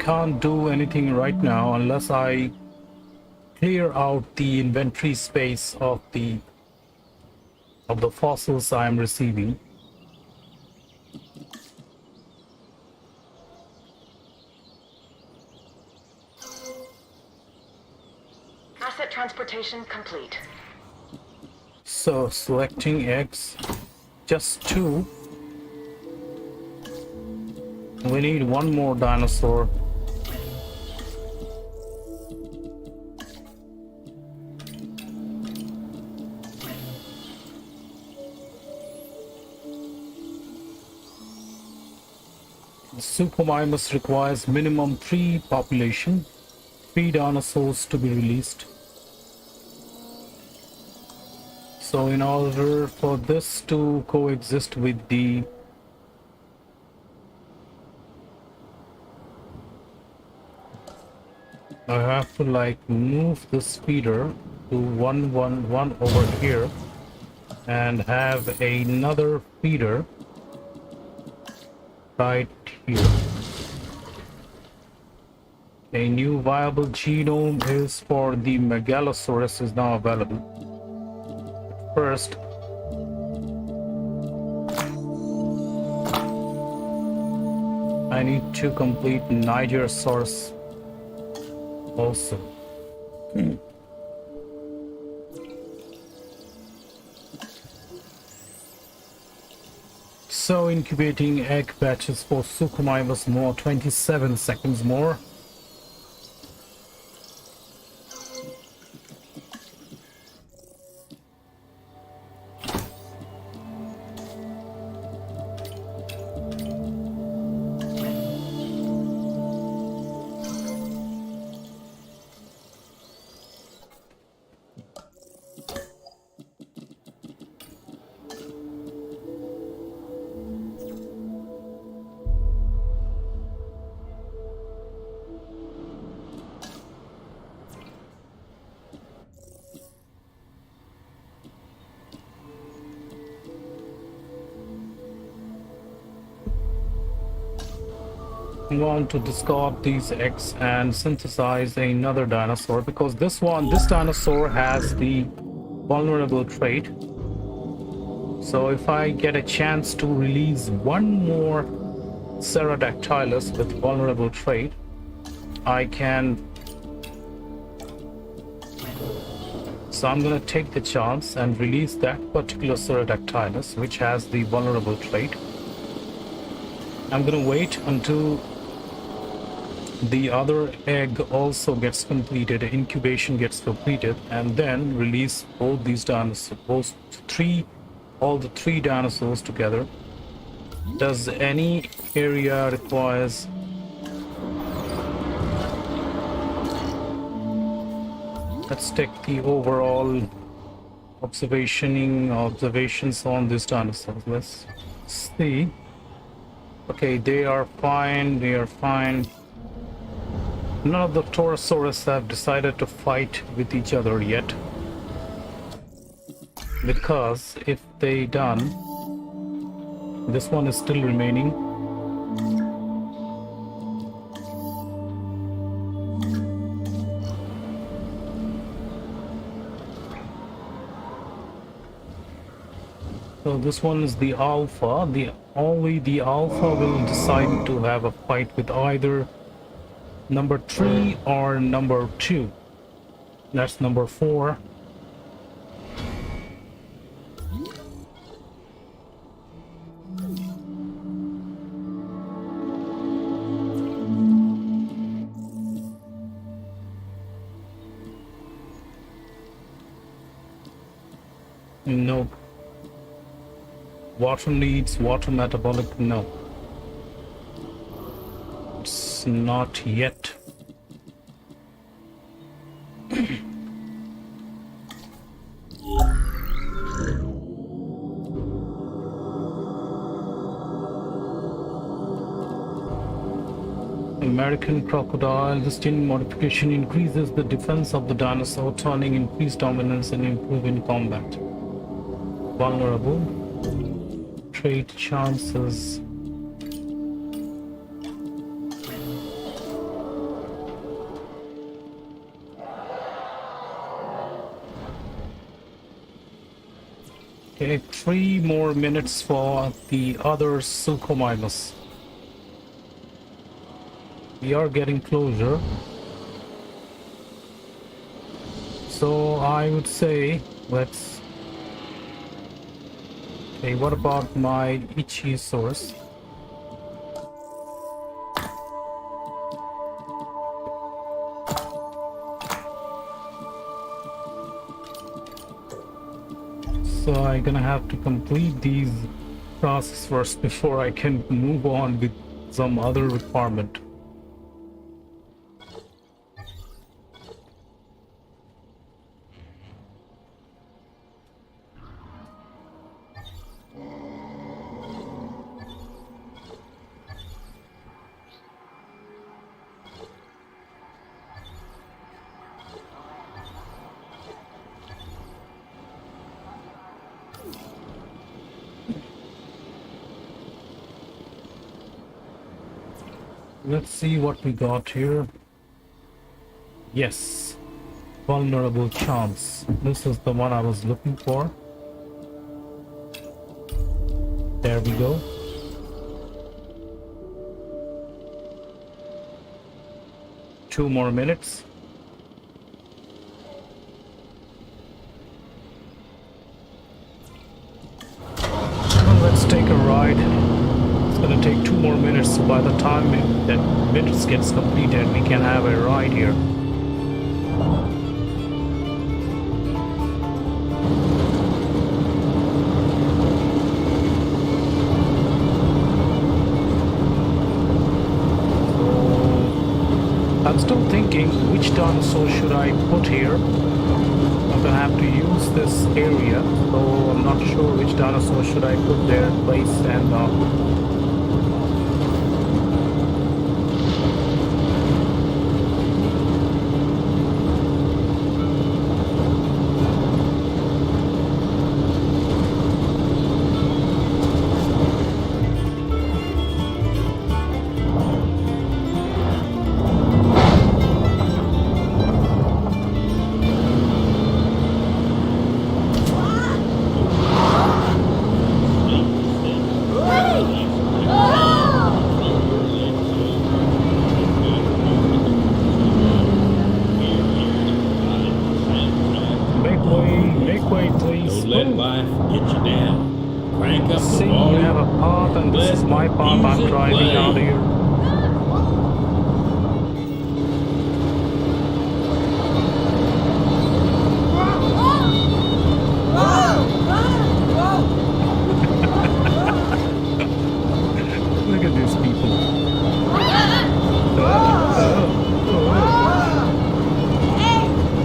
Can't do anything right now unless I clear out the inventory space of the fossils I am receiving. Asset transportation complete. So selecting eggs, just 2. We need 1 more dinosaur. Supermimus requires minimum 3 population, 3 dinosaurs to be released. So in order for this to coexist with the I have to like move this feeder to 111 over here and have another feeder right here. A new viable genome is for the Megalosaurus is now available. First, I need to complete Nigerosaurus also. So incubating egg batches for Suchomimus more 27 seconds more. I want to discard these eggs and synthesize another dinosaur because this dinosaur has the vulnerable trait. So if I get a chance to release 1 more Ceratactylus with vulnerable trait, I can. So I'm gonna take the chance and release that particular Ceratactylus which has the vulnerable trait. I'm gonna wait until the other egg also gets completed, incubation gets completed, and then release both these dinosaurs, all the 3 dinosaurs together. Does any area requires let's take the overall observations on these dinosaurs. Let's see. Okay, they are fine. None of the Torosaurus have decided to fight with each other yet. Because if they done, this one is still remaining. So this one is the alpha. Only the alpha will decide to have a fight with either number 3 or number 2. That's number 4. No. Water needs water metabolic. No. It's not yet. American crocodile. This gene modification increases the defense of the dinosaur, turning increased dominance and improving combat. Vulnerable. Trait chances. Okay, 3 more minutes for the other Suchomimus. We are getting closer. So I would say let's... Okay, what about my Ichiosaurus? So I'm gonna have to complete these tasks first before I can move on with some other requirement. Let's see what we got here. Yes, vulnerable chance. This is the one I was looking for. There we go. Two more minutes. Well, let's take a ride. It's gonna take 2 more minutes, so by the time that minutes gets completed, we can have a ride here. I'm still thinking which dinosaur should I put here. I'm gonna have to use this area, so I'm not sure which dinosaur should I put there, place, and make way, please. Don't let life get you down. Crank up the See, you volume. have a path, and this is my path. I'm Music driving play. out here. Look at these people.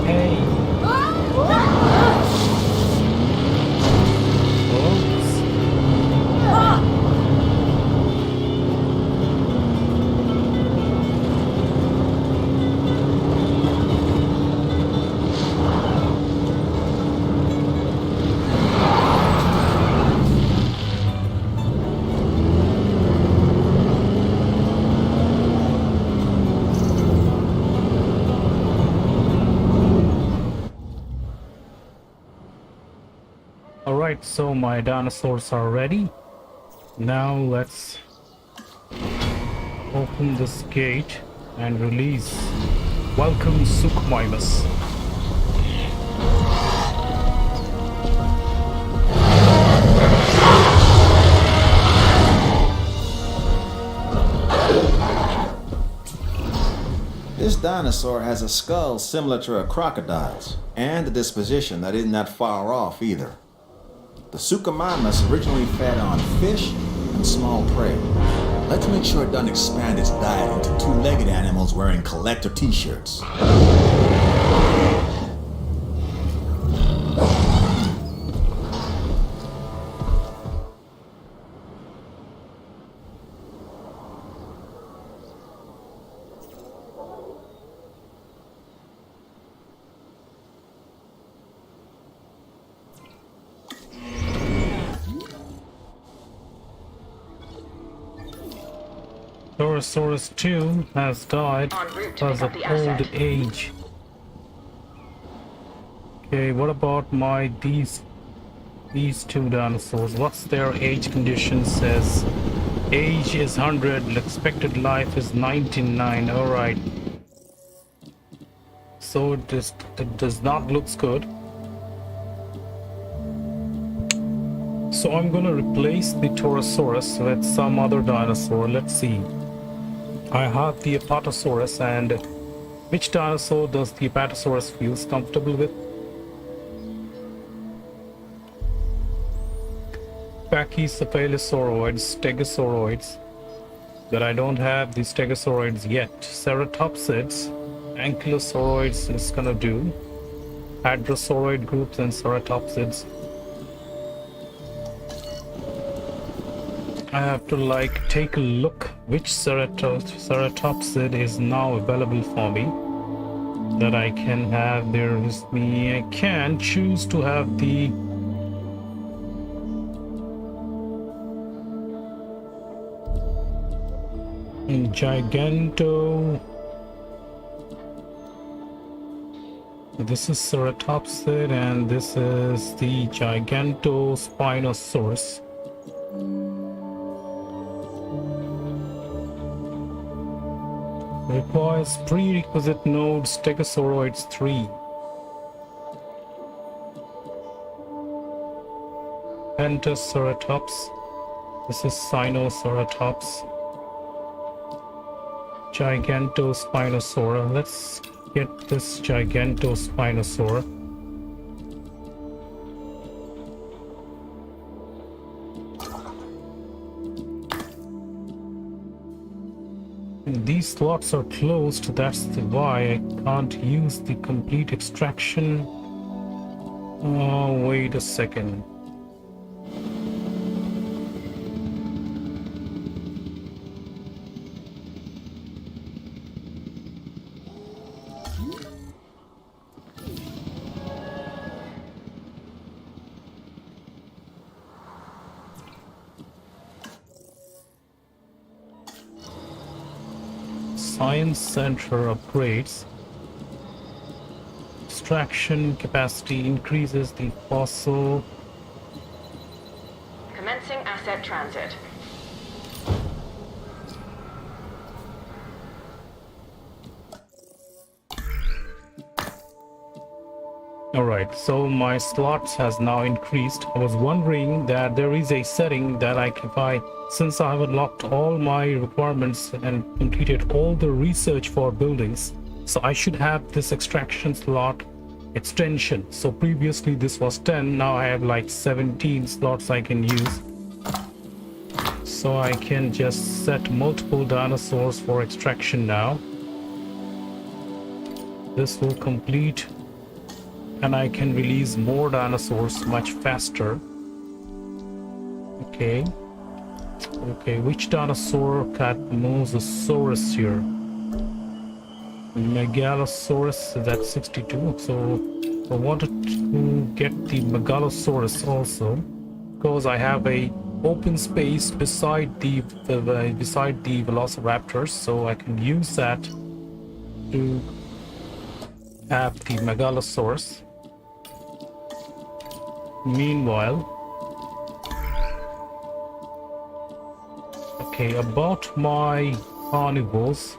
Hey. Oops. Alright, so my dinosaurs are ready. Now let's open this gate and release. Welcome, Suchomimus. This dinosaur has a skull similar to a crocodile's, and a disposition that isn't that far off either. The Suchomimus originally fed on fish and small prey. Let's make sure it doesn't expand its diet into two-legged animals wearing collector t-shirts. Torosaurus 2 has died En route to because pick up of the old asset. age. Okay, what about these These two dinosaurs, what's their age condition says? Age is 100, expected life is 99. All right. So it does not looks good. So I'm gonna replace the Torosaurus with some other dinosaur. Let's see. I have the Apatosaurus, and which dinosaur does the Apatosaurus feels comfortable with? Pachycephalosauroids, Stegosauroids, but I don't have the Stegosauroids yet. Ceratopsids, Ankylosauroids is gonna do. Hadrosauroid groups and Ceratopsids. I have to like take a look which ceratopsid is now available for me that I can have there with me. I can choose to have the Giganto. This is ceratopsid and this is the Gigantospinosaurus. Requires prerequisite node Stegosauroids 3. Pentaceratops. This is Sinoceratops. Gigantospinosaur. Let's get this Gigantospinosaur. These slots are closed, that's why I can't use the complete extraction. Oh, wait a second. Science Center upgrades. Extraction capacity increases the fossil. Commencing asset transit. Alright, so my slots has now increased. I was wondering that there is a setting that since I have unlocked all my requirements and completed all the research for buildings, so I should have this extraction slot extension. So previously this was 10, now I have like 17 slots I can use. So I can just set multiple dinosaurs for extraction now. This will complete and I can release more dinosaurs much faster. Okay, which dinosaur got Mosasaurus here? Megalosaurus is at 62, so I wanted to get the Megalosaurus also because I have a open space beside the Velociraptors, so I can use that to have the Megalosaurus. Meanwhile, okay, about my carnivores,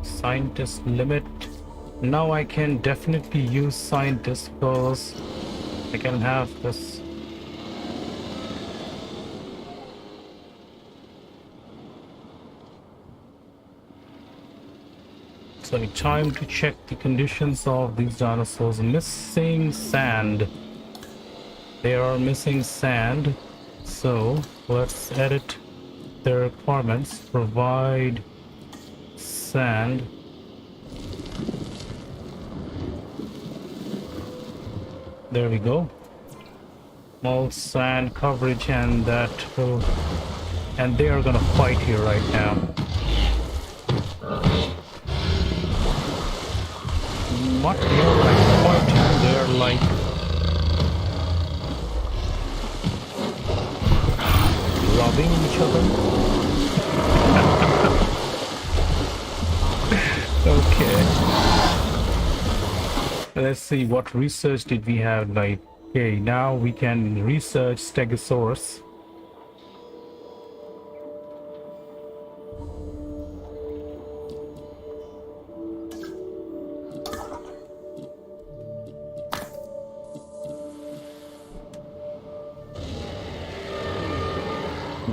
scientist limit. Now I can definitely use scientist because I can have this. So time to check the conditions of these dinosaurs. Missing sand. They are missing sand. So let's edit their requirements. Provide sand. There we go. Small sand coverage, and that will, and they are gonna fight here right now. Not more like fighting, they're like loving each other. Okay. Let's see, what research did we have? Like Okay, now we can research Stegosaurus.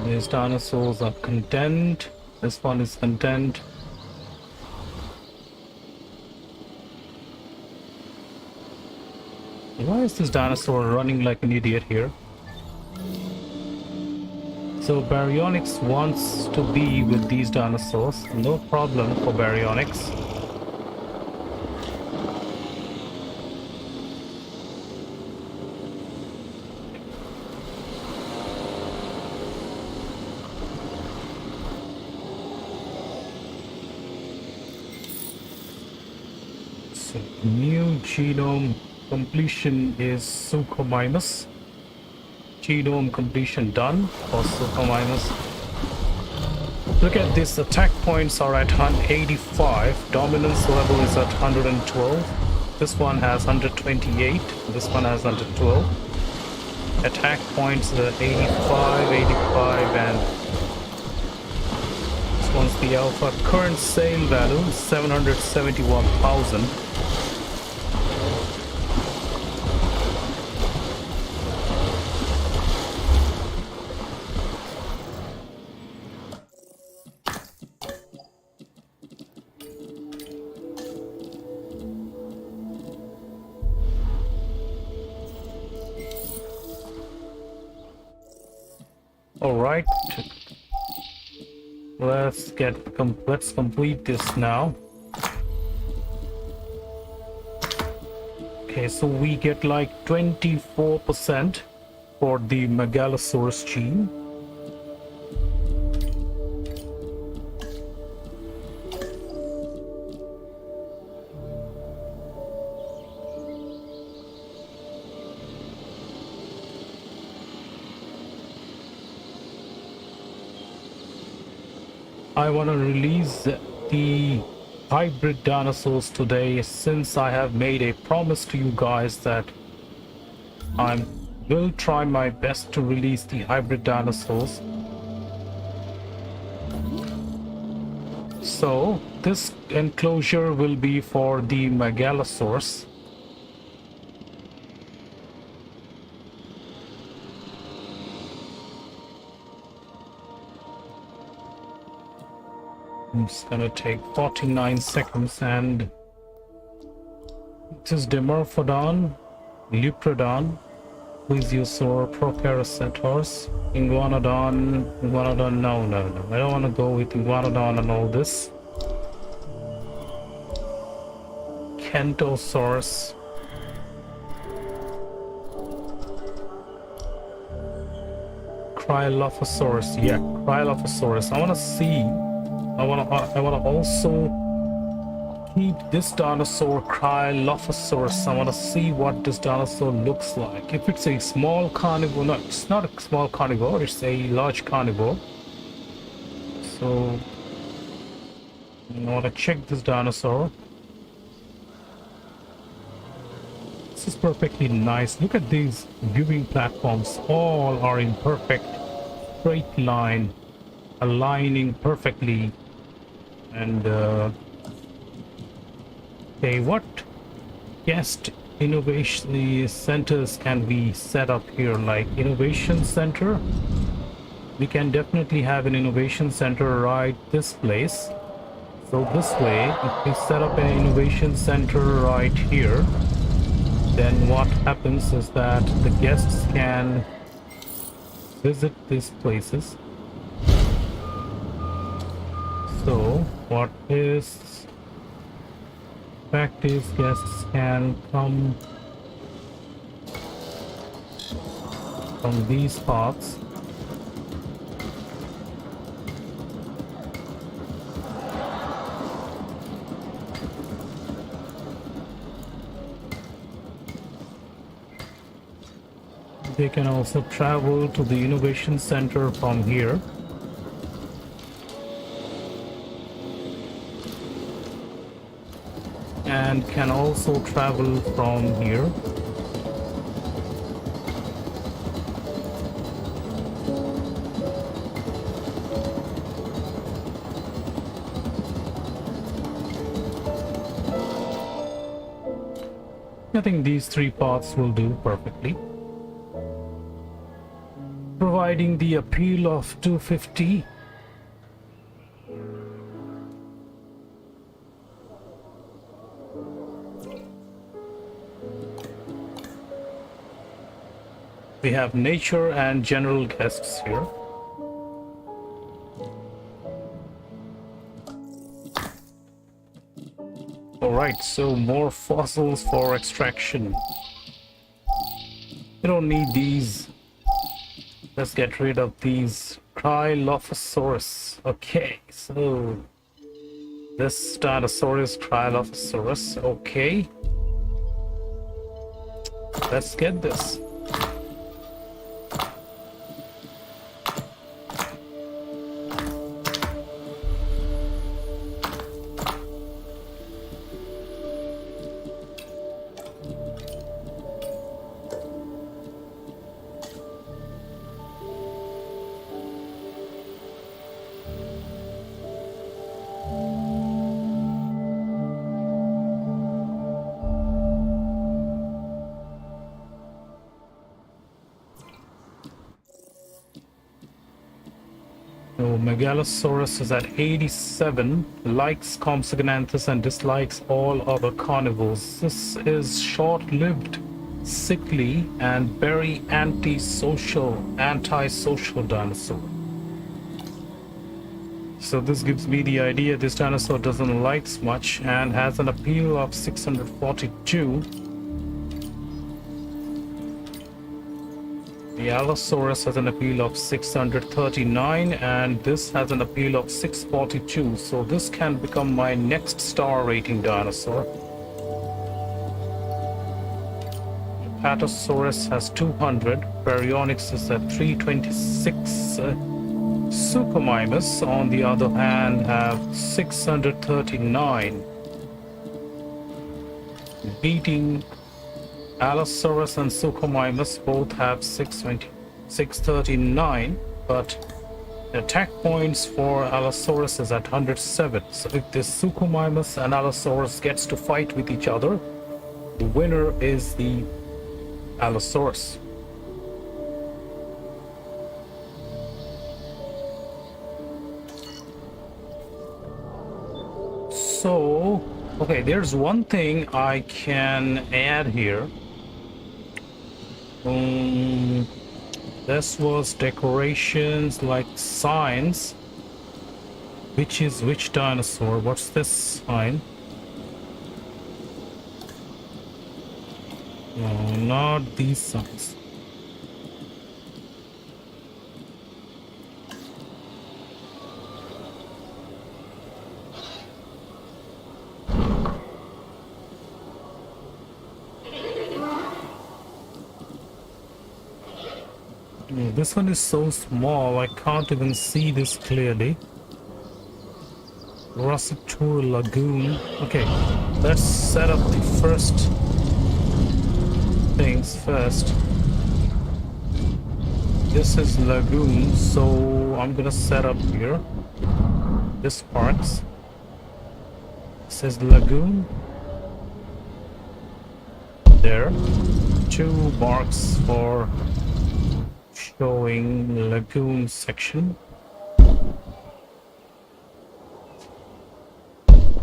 These dinosaurs are content. This one is content. Why is this dinosaur running like an idiot here? So Baryonyx wants to be with these dinosaurs. No problem for Baryonyx. So new genome completion is Suchomimus. Genome completion done for Suchomimus. Look at this, attack points are at 185, dominance level is at 112. This one has 128, this one has 112. Attack points are 85, 85, and this one's the alpha. Current sale value 771,000. All right, let's complete this now. Okay, so we get like 24% for the Megalosaurus gene. I want to release the hybrid dinosaurs today, since I have made a promise to you guys that I will try my best to release the hybrid dinosaurs. So this enclosure will be for the Megalosaurus. It's gonna take 49 seconds, and it is Dimorphodon, Leoprodon, Plesiosaur, Proceratops, Iguanodon, no, I don't want to go with Iguanodon and all this. Kentosaurus, Cryolophosaurus, yeah, Cryolophosaurus. I want to see. I want to also keep this dinosaur, Cryolophosaurus. I want to see what this dinosaur looks like. If it's a small carnivore, no, it's not a small carnivore, it's a large carnivore. So I want to check this dinosaur. This is perfectly nice. Look at these viewing platforms. All are in perfect straight line, aligning perfectly. And okay, what guest innovation centers can we set up here? Like innovation center, we can definitely have an innovation center right this place. So this way, if we set up an innovation center right here, then what happens is that the guests can visit these places. So what is fact is, guests can come from these paths. They can also travel to the innovation center from here. And can also travel from here. I think these 3 parts will do perfectly, providing the appeal of 250. We have nature and general guests here. Alright, so more fossils for extraction. You don't need these. Let's get rid of these. Cryolophosaurus. Okay, so this dinosaur is Cryolophosaurus. Okay. Let's get this. So Megalosaurus is at 87, likes Compsognathus and dislikes all other carnivores. This is short-lived, sickly, and very antisocial dinosaur. So this gives me the idea this dinosaur doesn't like much and has an appeal of 642. The Allosaurus has an appeal of 639 and this has an appeal of 642. So this can become my next star rating dinosaur. Apatosaurus has 200. Baryonyx is at 326. Suchomimus, on the other hand, have 639. Beating Allosaurus and Suchomimus both have 639, but the attack points for Allosaurus is at 107. So if this Suchomimus and Allosaurus gets to fight with each other, the winner is the Allosaurus. So, okay, there's one thing I can add here. This was decorations like signs. Which is which dinosaur? What's this sign? No, not these signs. This one is so small, I can't even see this clearly. Jurassic Tour Lagoon. Okay, let's set up the first things first. This is Lagoon, so I'm gonna set up here. This parts. This is Lagoon. There. 2 marks for showing lagoon section.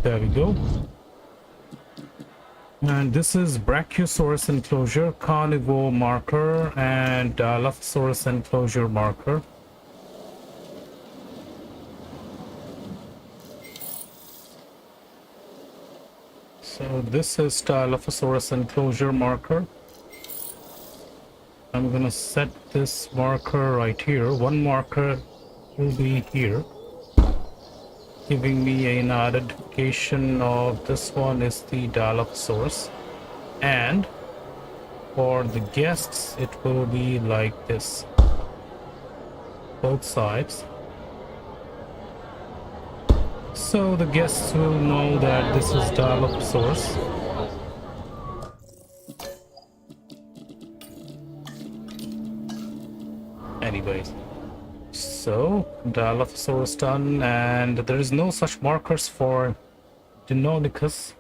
There we go. And this is Brachiosaurus enclosure, carnivore marker, and Dilophosaurus enclosure marker. So this is Dilophosaurus enclosure marker. I'm gonna set this marker right here. One marker will be here, giving me an identification of this one is the Dilophosaurus. And for the guests, it will be like this. Both sides. So the guests will know that this is Dilophosaurus. Anyways, so Dilophosaurus done, and there is no such markers for Deinonychus.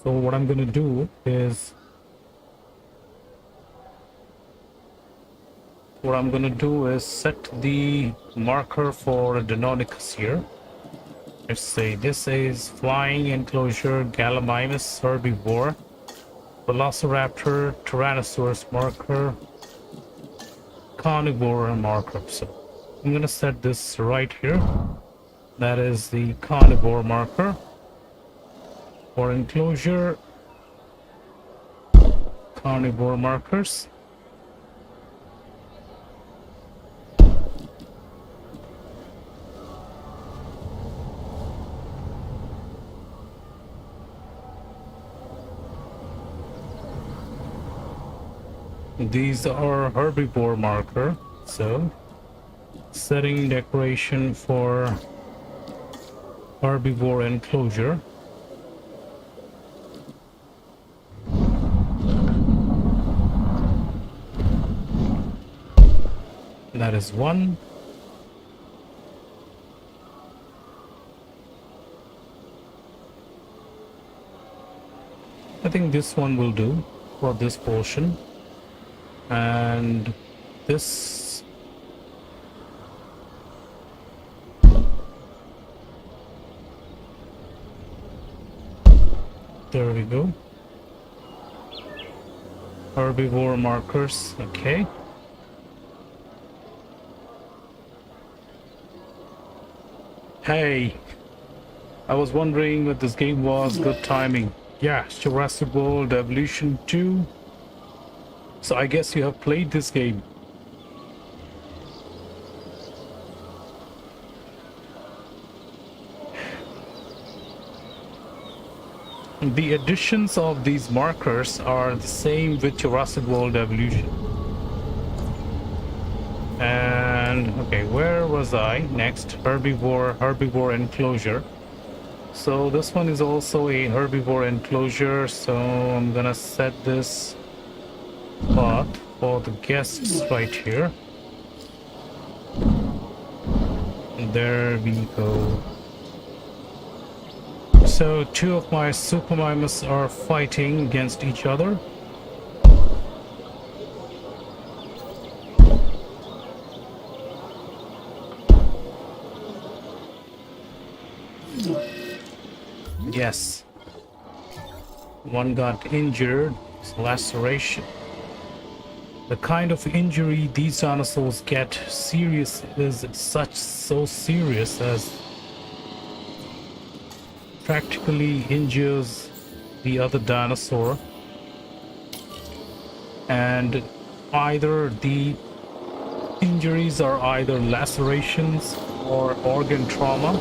So So what I'm gonna do is set the marker for Deinonychus here. Let's say this is flying enclosure, Gallimimus herbivore, Velociraptor, Tyrannosaurus marker, carnivore marker. So I'm gonna set this right here. That is the carnivore marker. For enclosure, carnivore markers. These are herbivore marker, so setting decoration for herbivore enclosure. That is one. I think this one will do for this portion. And this there we go. Herbivore markers, okay. Hey, I was wondering what this game was. Good timing. Yeah, Jurassic World Evolution 2. So I guess you have played this game. The additions of these markers are the same with Jurassic World Evolution. And okay, where was I? Next, herbivore enclosure. So this one is also a herbivore enclosure, so I'm gonna set this path for the guests right here. There we go. So two of my super mammoths are fighting against each other. Yes. One got injured, laceration. The kind of injury these dinosaurs get is so serious as practically injures the other dinosaur, and either the injuries are either lacerations or organ trauma.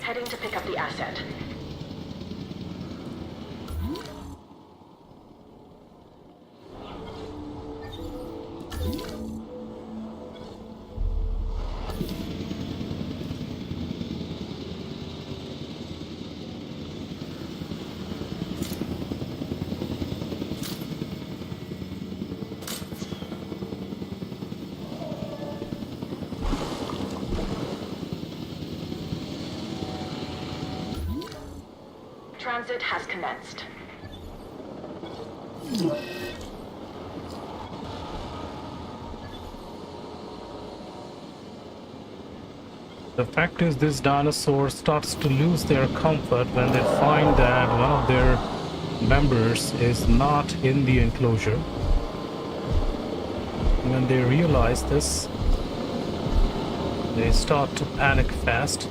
Heading to pick up the asset. Transit has commenced. The fact is, this dinosaur starts to lose their comfort when they find that one of their members is not in the enclosure. When they realize this, they start to panic fast.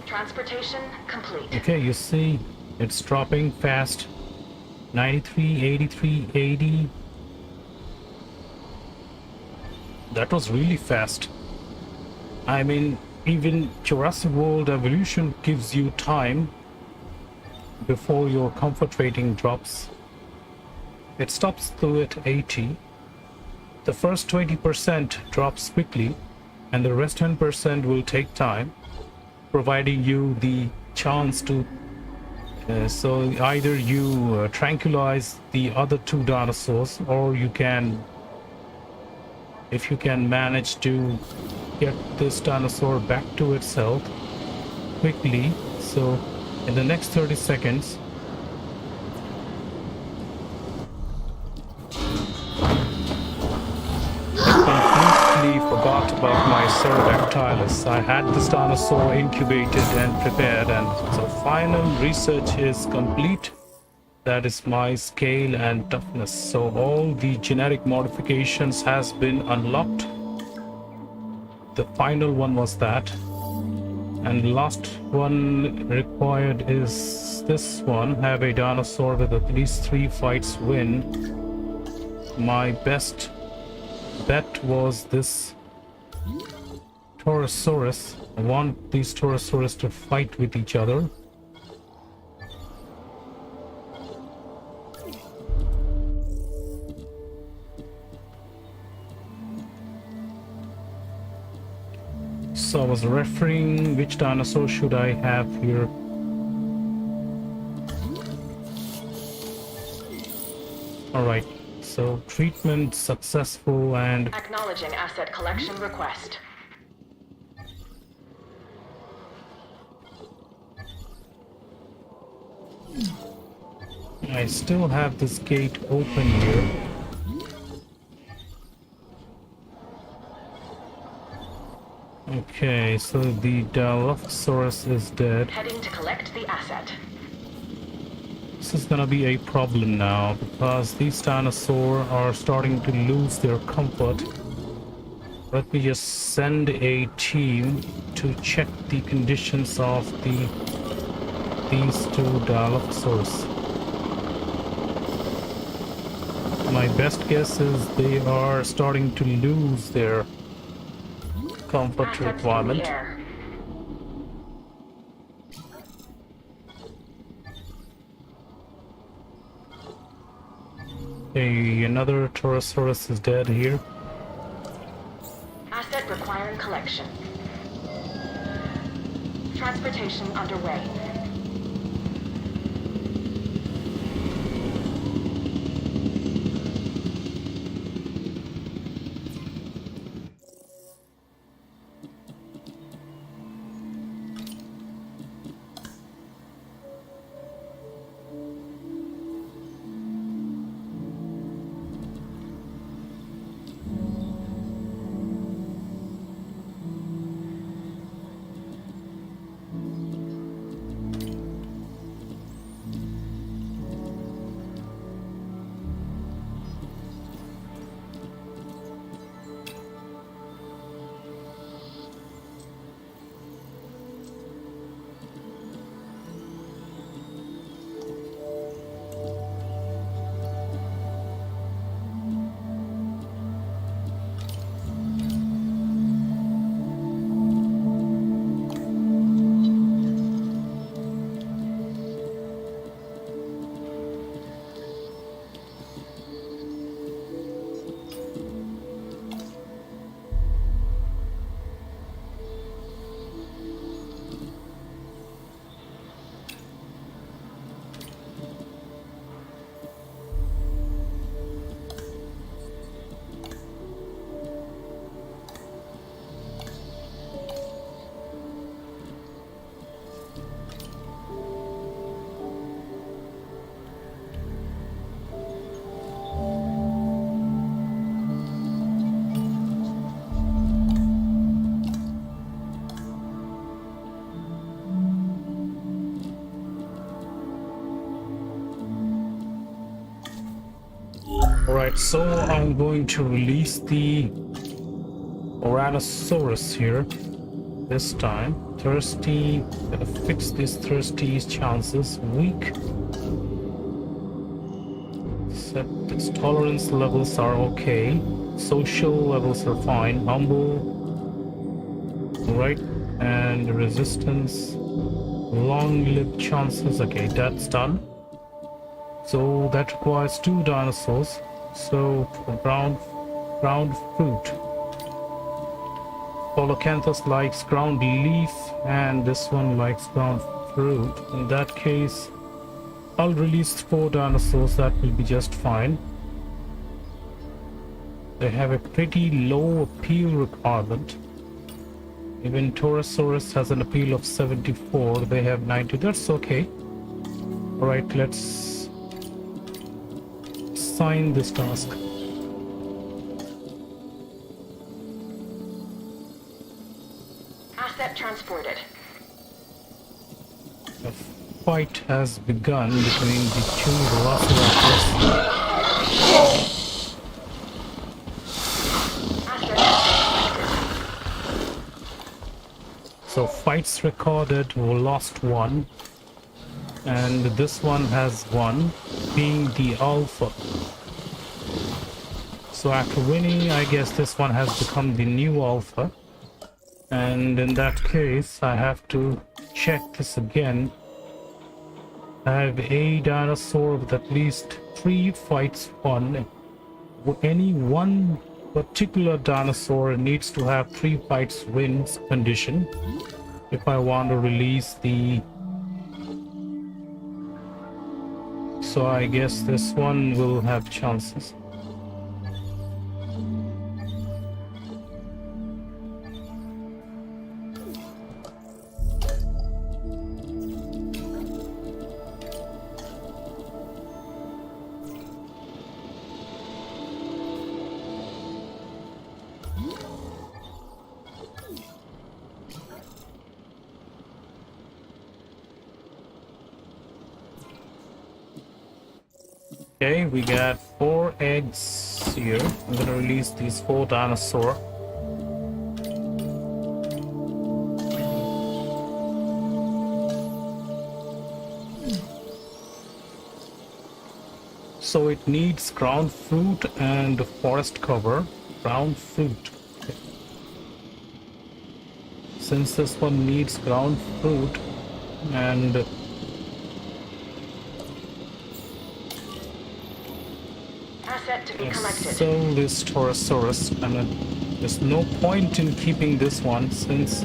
Transportation complete. Okay, you see, it's dropping fast. 93, 83, 80. That was really fast. I mean, even Jurassic World Evolution gives you time before your comfort rating drops. It stops though at 80. the first 20% drops quickly, and the rest 10% will take time, providing you the chance to so either you tranquilize the other 2 dinosaurs, or you can, if you can manage to get this dinosaur back to itself quickly. So in the next 30 seconds, forgot about my Pterodactylus. I had this dinosaur incubated and prepared, and so final research is complete. That is my scale and toughness. So all the genetic modifications has been unlocked. The final one was that. And last one required is this one. Have a dinosaur with at least 3 fights win. My best bet was this Torosaurus. I want these Torosaurus to fight with each other. So I was referring which dinosaur should I have here. Alright, so treatment successful and Acknowledging asset collection request. I still have this gate open here. Okay, so the Dilophosaurus is dead. Heading to collect the asset. This is gonna be a problem now, because these dinosaurs are starting to lose their comfort. Let me just send a team to check the conditions of these 2 Dilophosaurus. My best guess is they are starting to lose their comfort Assets in the requirement. air. Okay, another Torosaurus is dead here. Asset requiring collection. Transportation underway. Alright, so I'm going to release the Oranosaurus here this time. Thirsty, gotta fix this Thirsty's chances. Weak. Set its tolerance levels are okay. Social levels are fine. Humble. Right, and resistance. Long-lived chances. Okay, that's done. So that requires 2 dinosaurs. So for round ground fruit. Polacanthus likes ground leaf and this one likes ground fruit. In that case, I'll release 4 dinosaurs, that will be just fine. They have a pretty low appeal requirement. Even Torosaurus has an appeal of 74, they have 90, that's okay. Alright, let's sign this task. Asset transported. A fight has begun between the 2 velociraptors. So fights recorded, we lost 1, and this one has won, being the alpha. So after winning, I guess this one has become the new alpha, and in that case I have to check this again. I have a dinosaur with at least 3 fights won. Any one particular dinosaur needs to have 3 fights wins condition if I want to release the... So I guess this one will have chances. Okay, we got 4 eggs here. I'm gonna release these 4 dinosaurs. So it needs ground fruit and forest cover. Ground fruit. Okay. Since this one needs ground fruit and To be collected. sell this Torosaurus, and there's no point in keeping this one since,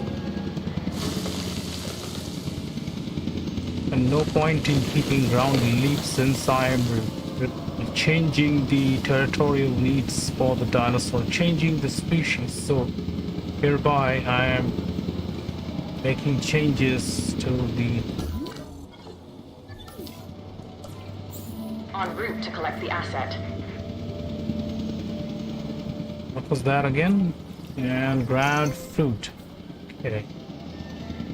and no point in keeping ground leaf since I am changing the territorial needs for the dinosaur, changing the species. So hereby I am making changes to the En route to collect the asset. What was that again? And ground fruit. Okay.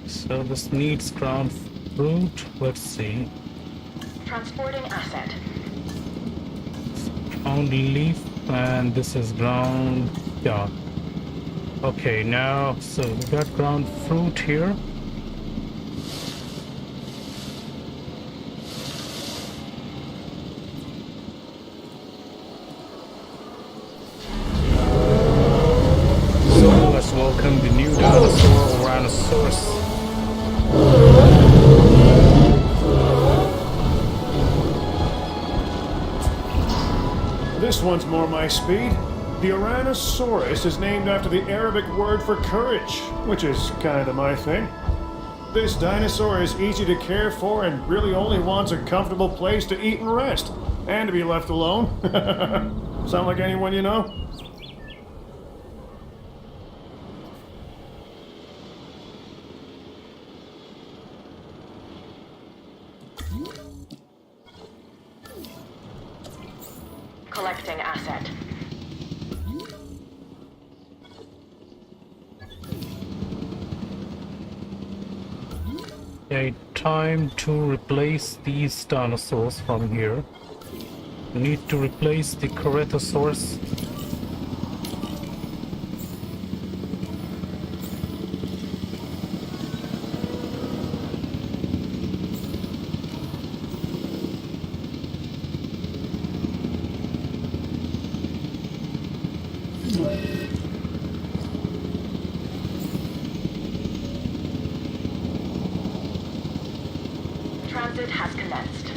So this needs ground fruit. Let's see. Transporting asset. Ground leaf, and this is ground. Yeah. Okay, now, so we got ground fruit here. Welcome the new dinosaur, Tyrannosaurus. This one's more my speed. The Tyrannosaurus is named after the Arabic word for courage, which is kinda my thing. This dinosaur is easy to care for and really only wants a comfortable place to eat and rest, and to be left alone. Sound like anyone you know? Collecting asset. Okay, time to replace these dinosaurs from here. We need to replace the Ceratosaurus. Transit has commenced.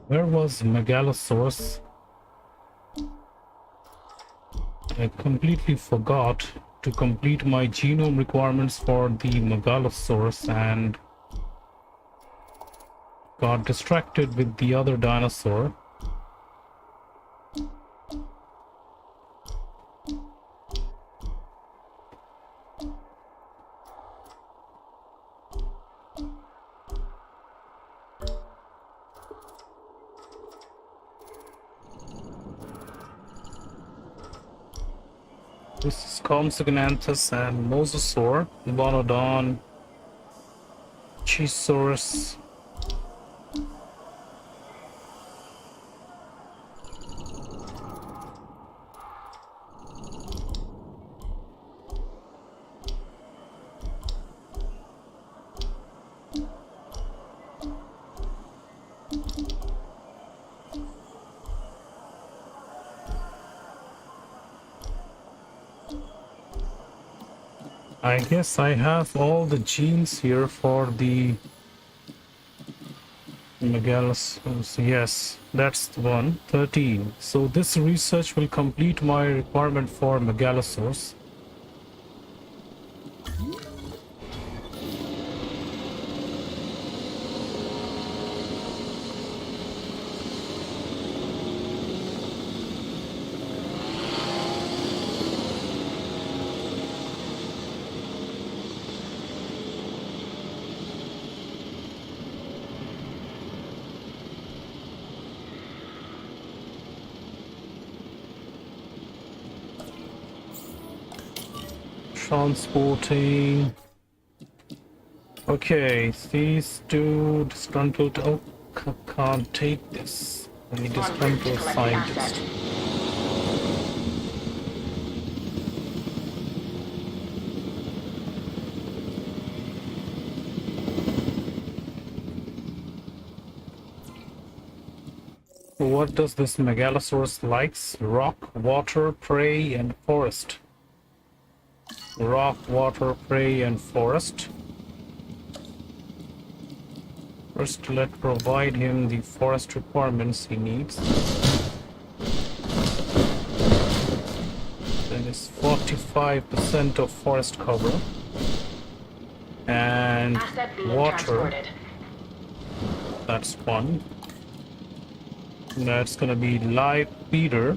Where was Megalosaurus? I completely forgot to complete my genome requirements for the Megalosaurus and got distracted with the other dinosaur. This is Compsognathus and Mosasaur, Bonodon, Chisaurus. I guess I have all the genes here for the Megalosaurus. Yes, that's the one. 13. So this research will complete my requirement for Megalosaurus. Transporting. Okay, these two disgruntled. Oh, can't take this. I need disgruntled scientist. What does this Megalosaurus likes? Rock, water, prey, and forest. Rock, water, prey, and forest. First, let's provide him the forest requirements he needs. That is 45% of forest cover. And water. That's one. That's gonna be live feeder.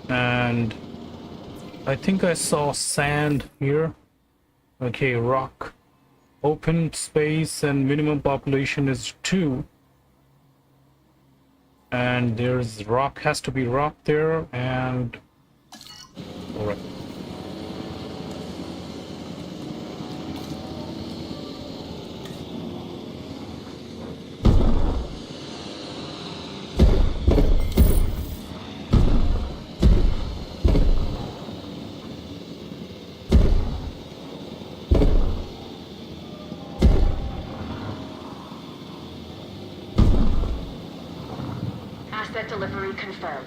And I think I saw sand here. Okay, rock. Open space and minimum population is 2. And there's rock, has to be rock there, and alright. Asset delivery confirmed.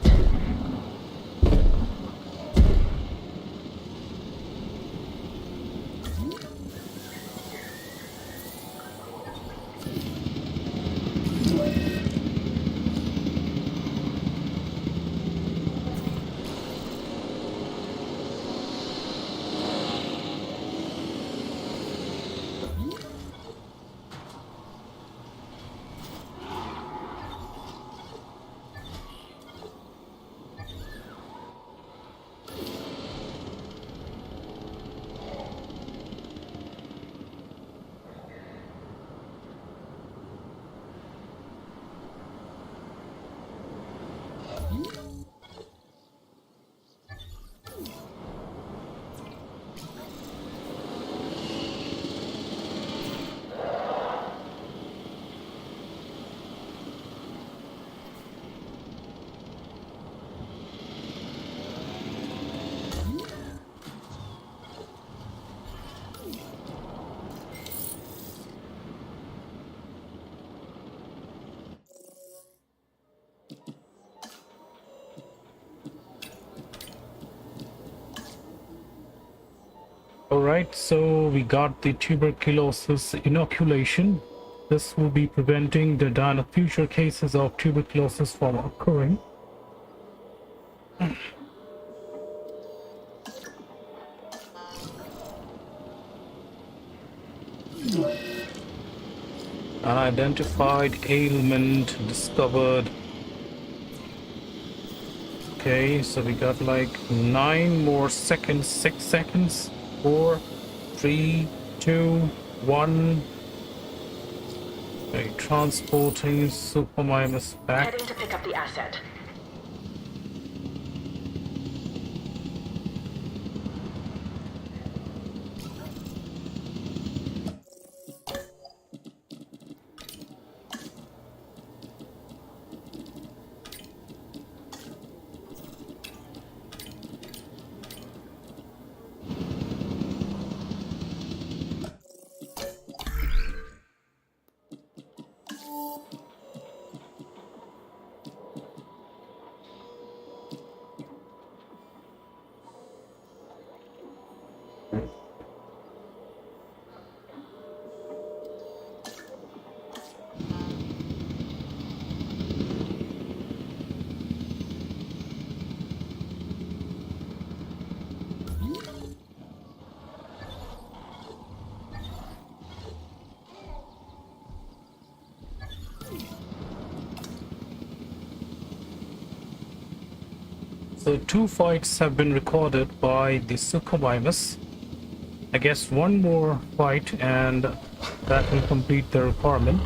Alright, so we got the tuberculosis inoculation. This will be preventing the future cases of tuberculosis from occurring. Unidentified ailment discovered. Okay, so we got like 9 more seconds, 6 seconds, 4, 3, 2, 1. Okay, transporting Supermimus back. Heading to pick up the asset. So 2 fights have been recorded by the Suchomimus. I guess 1 more fight and that will complete the requirement.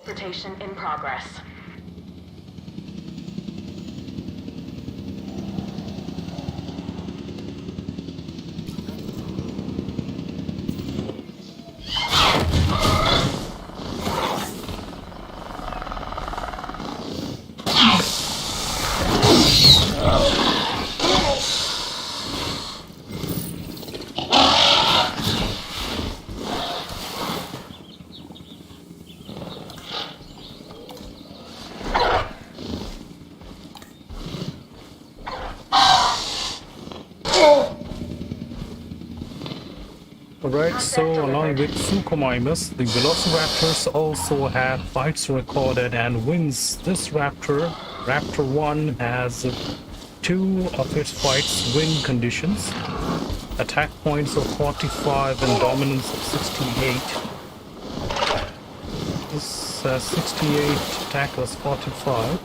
Rotation in progress. Alright, so along with Suchomimus, the Velociraptors also have fights recorded and wins. This Raptor, Raptor 1, has 2 of its fights win conditions. Attack points of 45 and dominance of 68. This 68 attack was 45.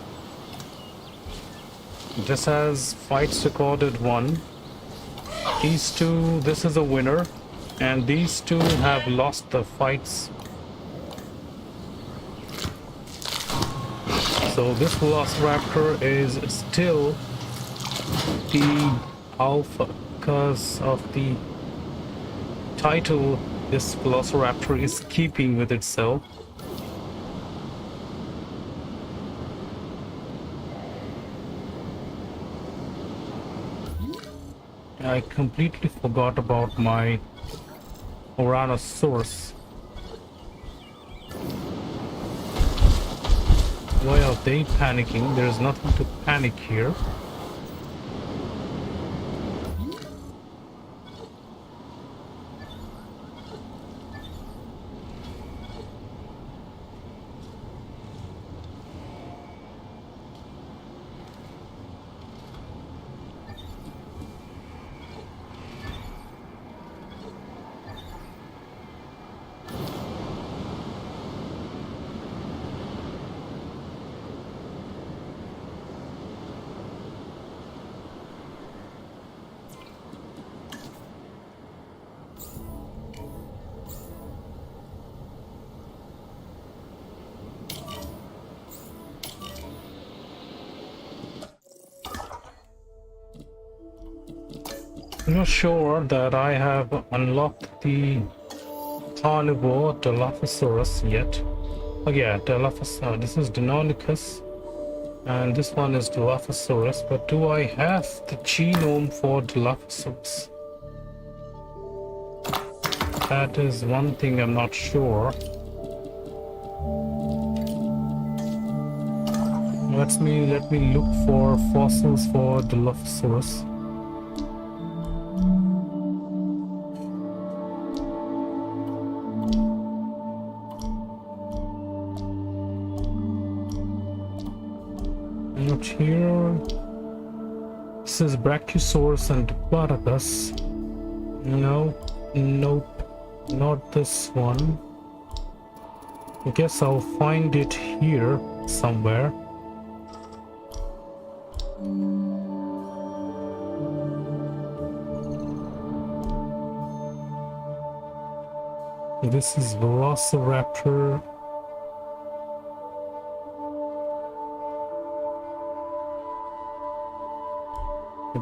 This has fights recorded 1. These 2, this is a winner. And these 2 have lost the fights. So this Velociraptor is still the alpha because of the title this Velociraptor is keeping with itself. I completely forgot about my Tyrannosaurus. Why are they panicking? There is nothing to panic here. I'm not sure that I have unlocked the carnivore Dilophosaurus yet. Oh yeah, Dilophosaurus. This is Deinonychus, and this one is Dilophosaurus. But do I have the genome for Dilophosaurus? That is one thing I'm not sure. Let me look for fossils for Dilophosaurus. Not here. This is Brachiosaurus and Diplodocus. No, nope, not this one. I guess I'll find it here somewhere. This is Velociraptor.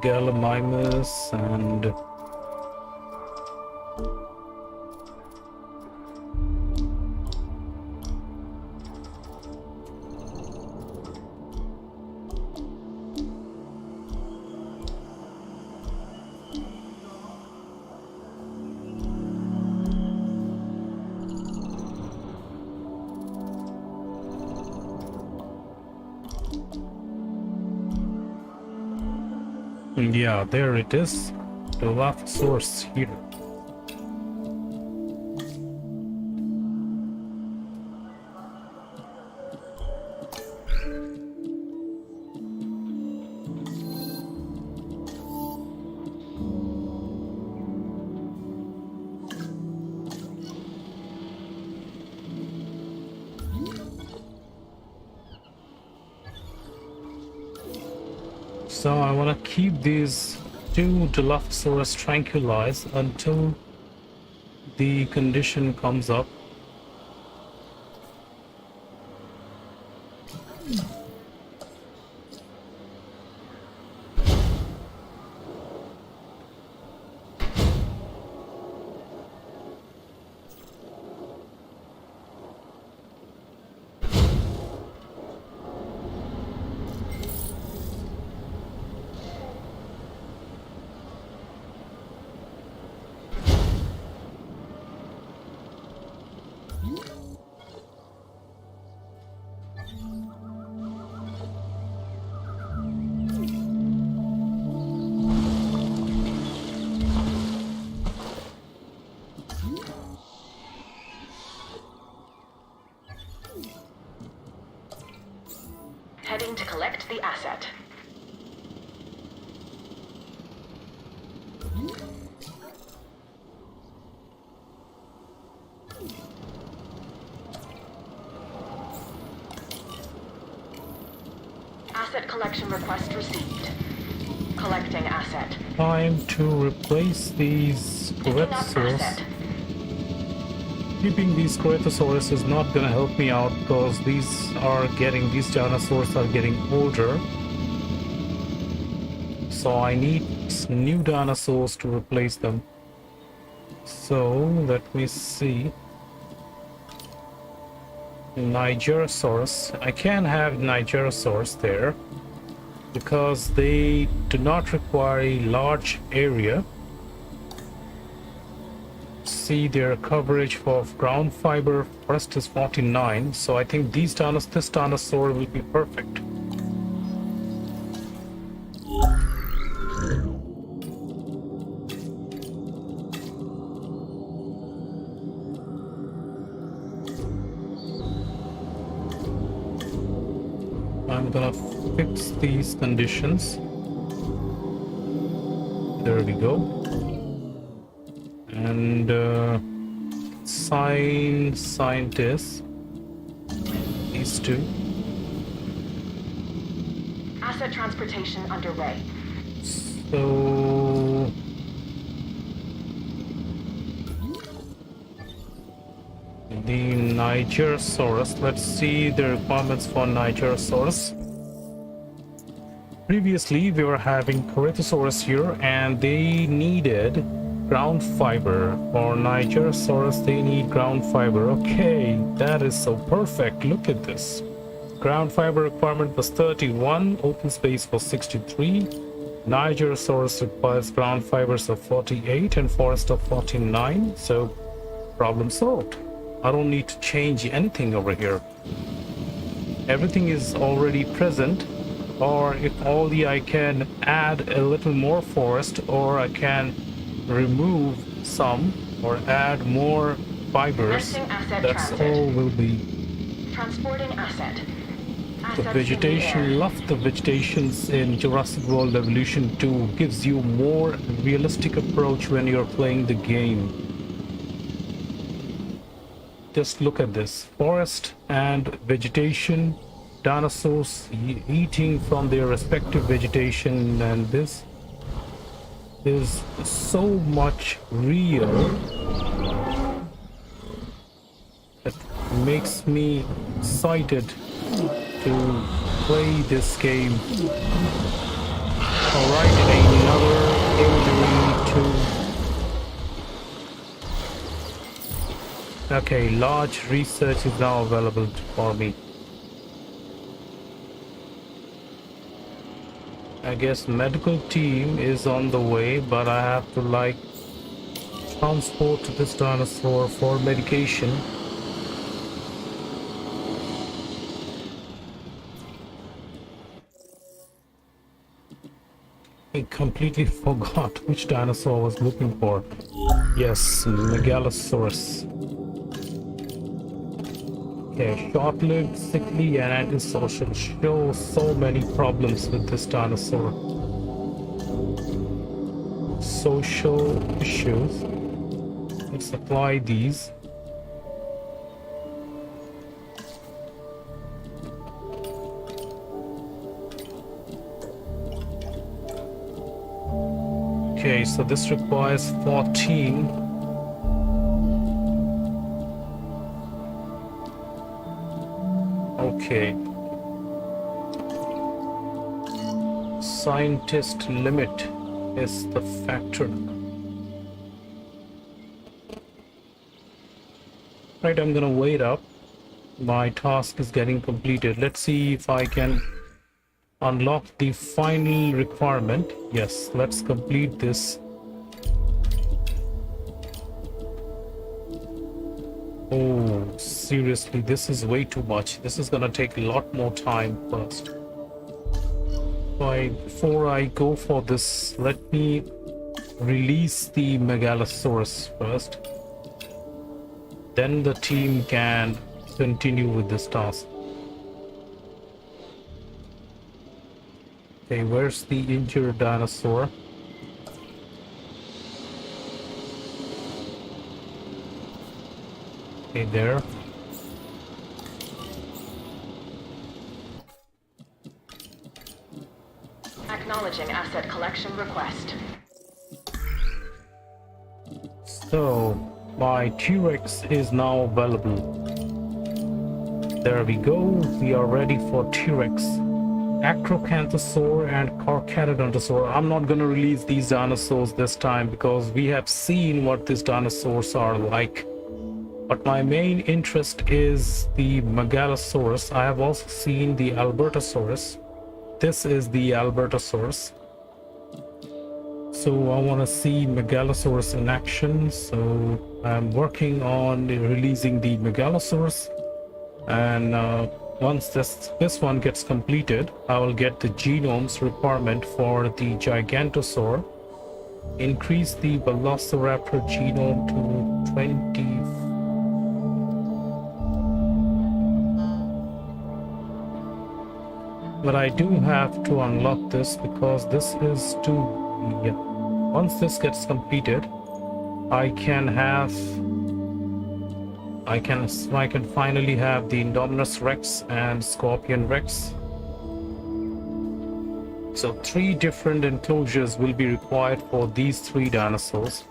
Gallimimus and yeah, there it is. The Dilophosaurus here. So I want to keep these two Dilophosaurus tranquilized until the condition comes up. Heading to collect the asset. Asset collection request received. Collecting asset. Time to replace these Corythosaurus. Keeping these Corythosaurus is not gonna help me out because these dinosaurs are getting older. So I need new dinosaurs to replace them. So let me see. Nigerosaurus. I can have Nigerosaurus there because they do not require a large area. See, their coverage for ground fiber first is 49, so I think this dinosaur will be perfect. I'm gonna fix these conditions. There we go. And scientists, these two. Asset transportation underway. So the Nigerosaurus, let's see the requirements for Nigerosaurus. Previously we were having Corythosaurus here and they needed ground fiber. For Nigerosaurus they need ground fiber. Okay, that is so perfect. Look at this. Ground fiber requirement was 31, open space was 63. Nigerosaurus requires ground fibers of 48 and forest of 49. So problem solved. I don't need to change anything over here. everything is already present, or if only I can add a little more forest, or I can remove some or add more fibers. Commencing asset That's transit. all will be. Transporting asset. The Assets in the air. vegetation, love the vegetations in Jurassic World Evolution 2, gives you more realistic approach when you're playing the game. Just look at this, forest and vegetation, dinosaurs eating from their respective vegetation, and this is so much real that makes me excited to play this game. Alright, another injury to... Okay, large research is now available for me. I guess medical team is on the way, but I have to like transport this dinosaur for medication. I completely forgot which dinosaur I was looking for. Yes, Megalosaurus. Okay, short-lived, sickly, and antisocial. Show so many problems with this dinosaur. Social issues. Let's apply these. Okay, so this requires 14. Okay. Scientist limit is the factor. Right, I'm gonna wait up. My task is getting completed. Let's see if I can unlock the final requirement. Yes, let's complete this. Oh, seriously, this is way too much. This is gonna take a lot more time first. Before I go for this, let me release the Megalosaurus first. Then the team can continue with this task. Okay, where's the injured dinosaur? Okay, there. Acknowledging asset collection request. So, my T-Rex is now available. There we go. We are ready for T-Rex. Acrocanthosaur and Carcharodontosaur. I'm not gonna release these dinosaurs this time because we have seen what these dinosaurs are like. But my main interest is the Megalosaurus. I have also seen the Albertosaurus. This is the Albertosaurus. So I want to see Megalosaurus in action. So I'm working on releasing the Megalosaurus. And once this one gets completed, I will get the genomes requirement for the Gigantosaur. Increase the Velociraptor genome to 20. But I do have to unlock this because this is too... Yeah. Once this gets completed, I can finally have the Indominus Rex and Scorpion Rex. So 3 different enclosures will be required for these 3 dinosaurs.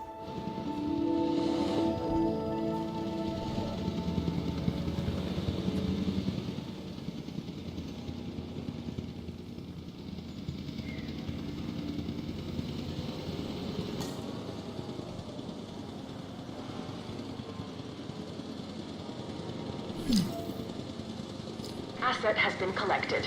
Asset has been collected.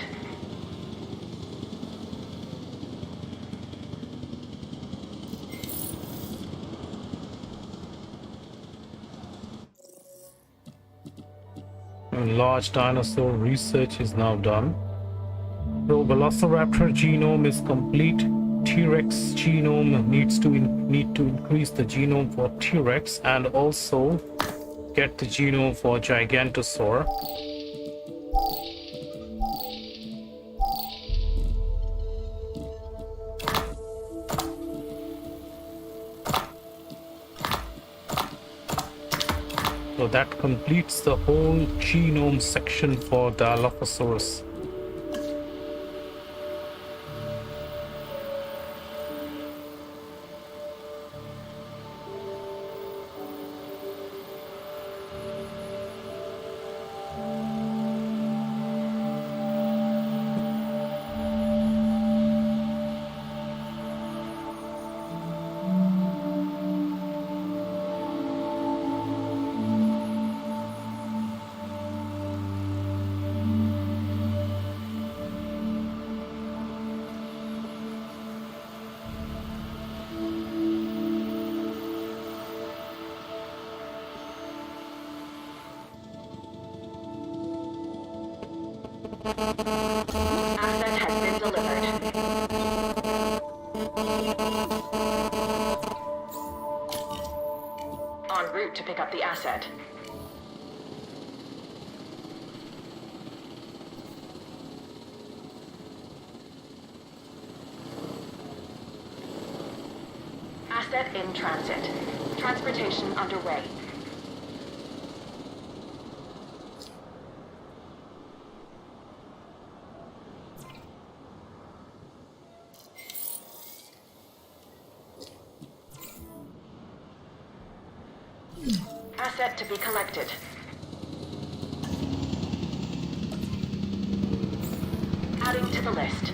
large dinosaur research is now done. So Velociraptor genome is complete. T-Rex genome need to increase the genome for T-Rex and also get the genome for Gigantosaur. So that completes the whole genome section for Dilophosaurus. Asset has been delivered. En route to pick up the asset. Asset in transit. Transportation underway. Asset to be collected. Adding to the list.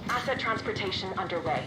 Asset transportation underway.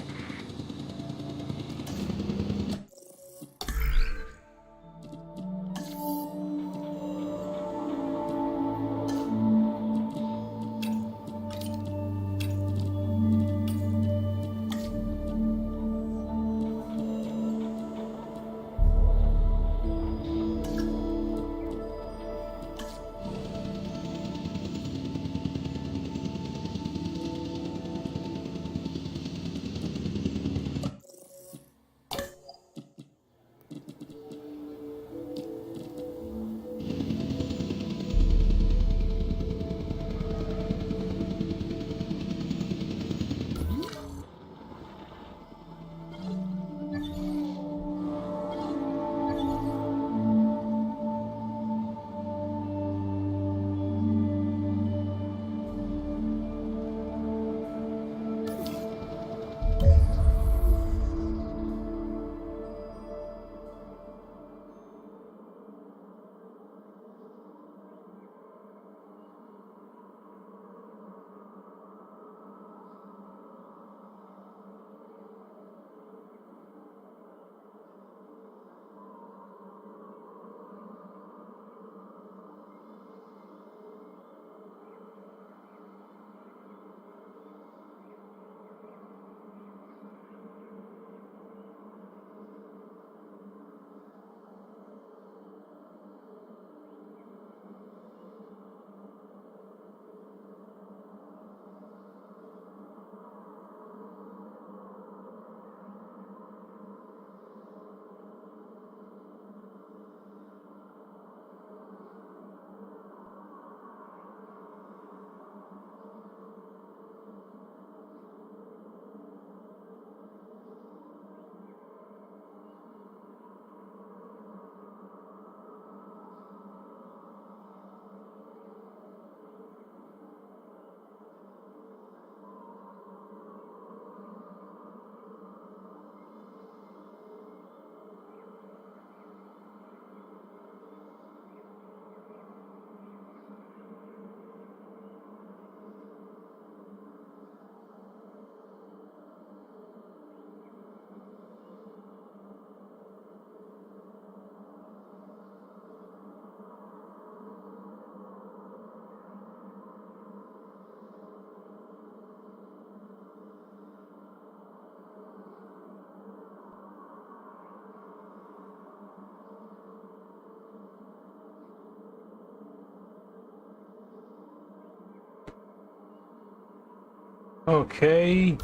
Okay.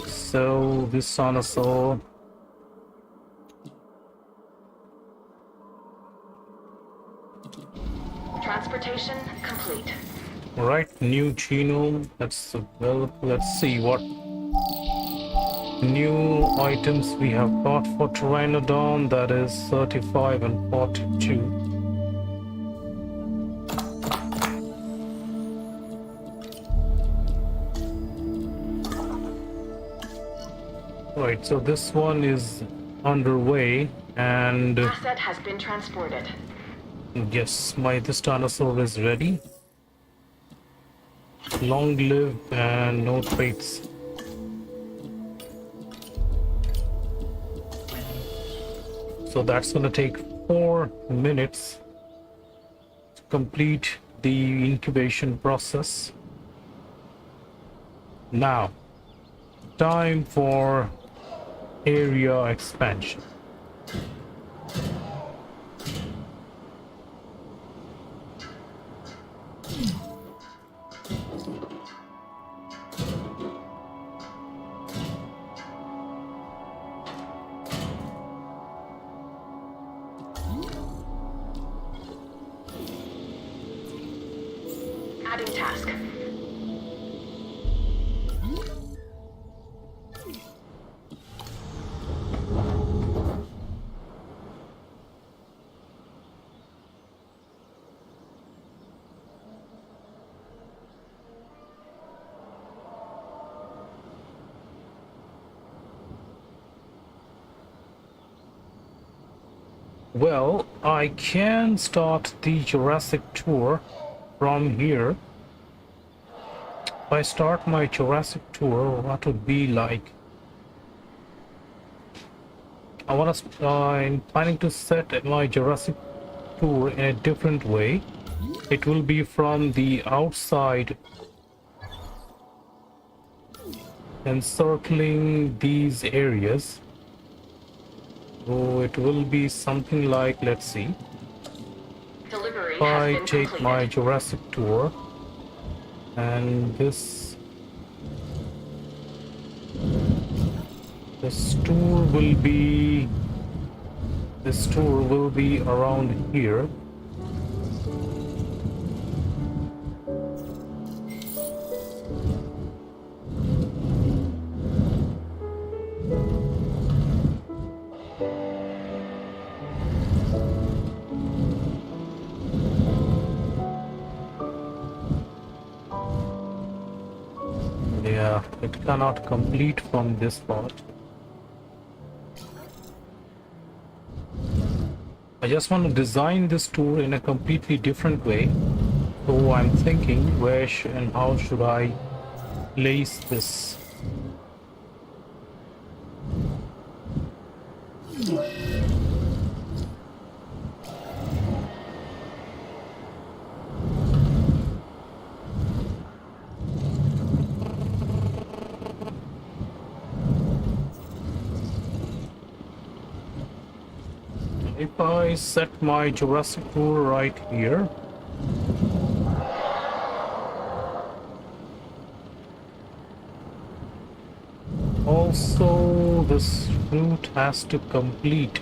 So this dinosaur. Transportation complete. Right, new genome. Let's see what new items we have got for Pteranodon. That is 35 and 42. Right, so this one is underway, and Asset has been transported. yes, this dinosaur is ready. Long live and no traits. So that's gonna take 4 minutes to complete the incubation process. Now, time for area expansion. Adding task. Well, I can start the Jurassic tour from here. If I start my Jurassic tour, what would be like? I'm planning to set my Jurassic tour in a different way. It will be from the outside, encircling these areas. So it will be something like, let's see. Delivery If has I been take completed. my Jurassic tour, and this tour will be around here. Yeah, it cannot complete from this part. I just want to design this tour in a completely different way. So I'm thinking and how should I place this? If I set my Jurassic tour right here, also this route has to complete.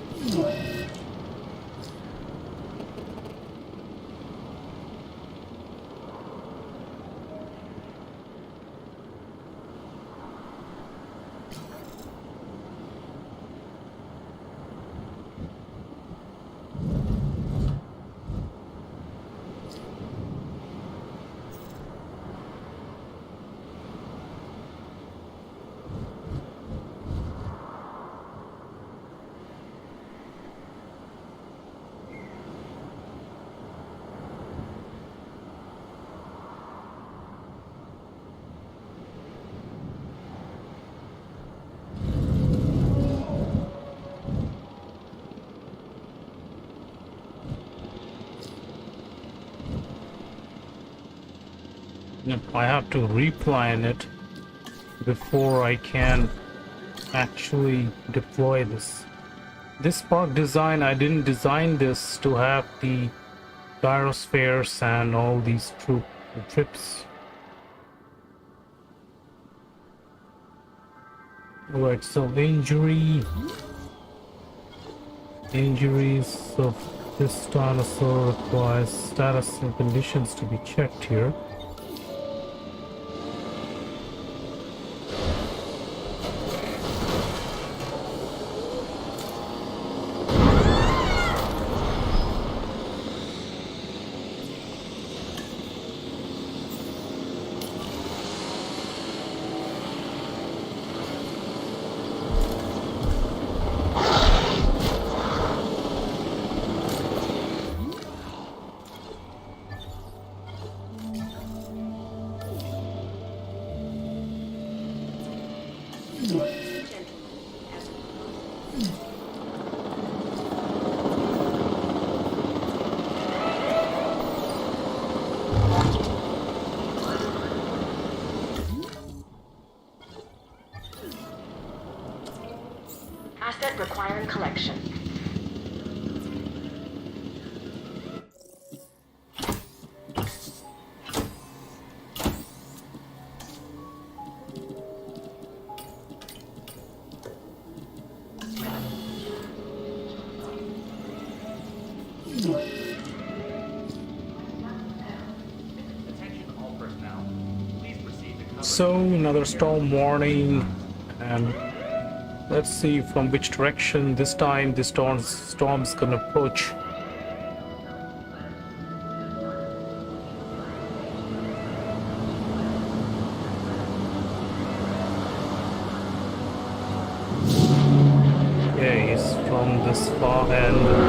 I have to replan it before I can actually deploy this. This park design, I didn't design this to have the gyrospheres and all these trips. Alright, so injuries of this dinosaur requires status and conditions to be checked here. Asset requiring collection. So another storm warning, and let's see from which direction this time the storm's gonna approach. Okay, it's from this far end.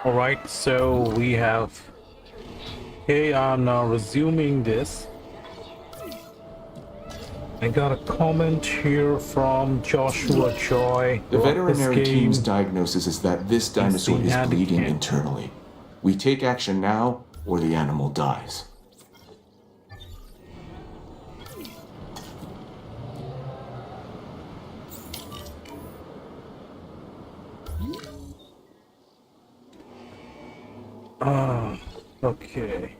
Alright, so we have... Okay, I'm now resuming this. I got a comment here from Joshua Joy. The veterinary team's diagnosis is that this dinosaur is bleeding internally. We take action now, or the animal dies. Okay.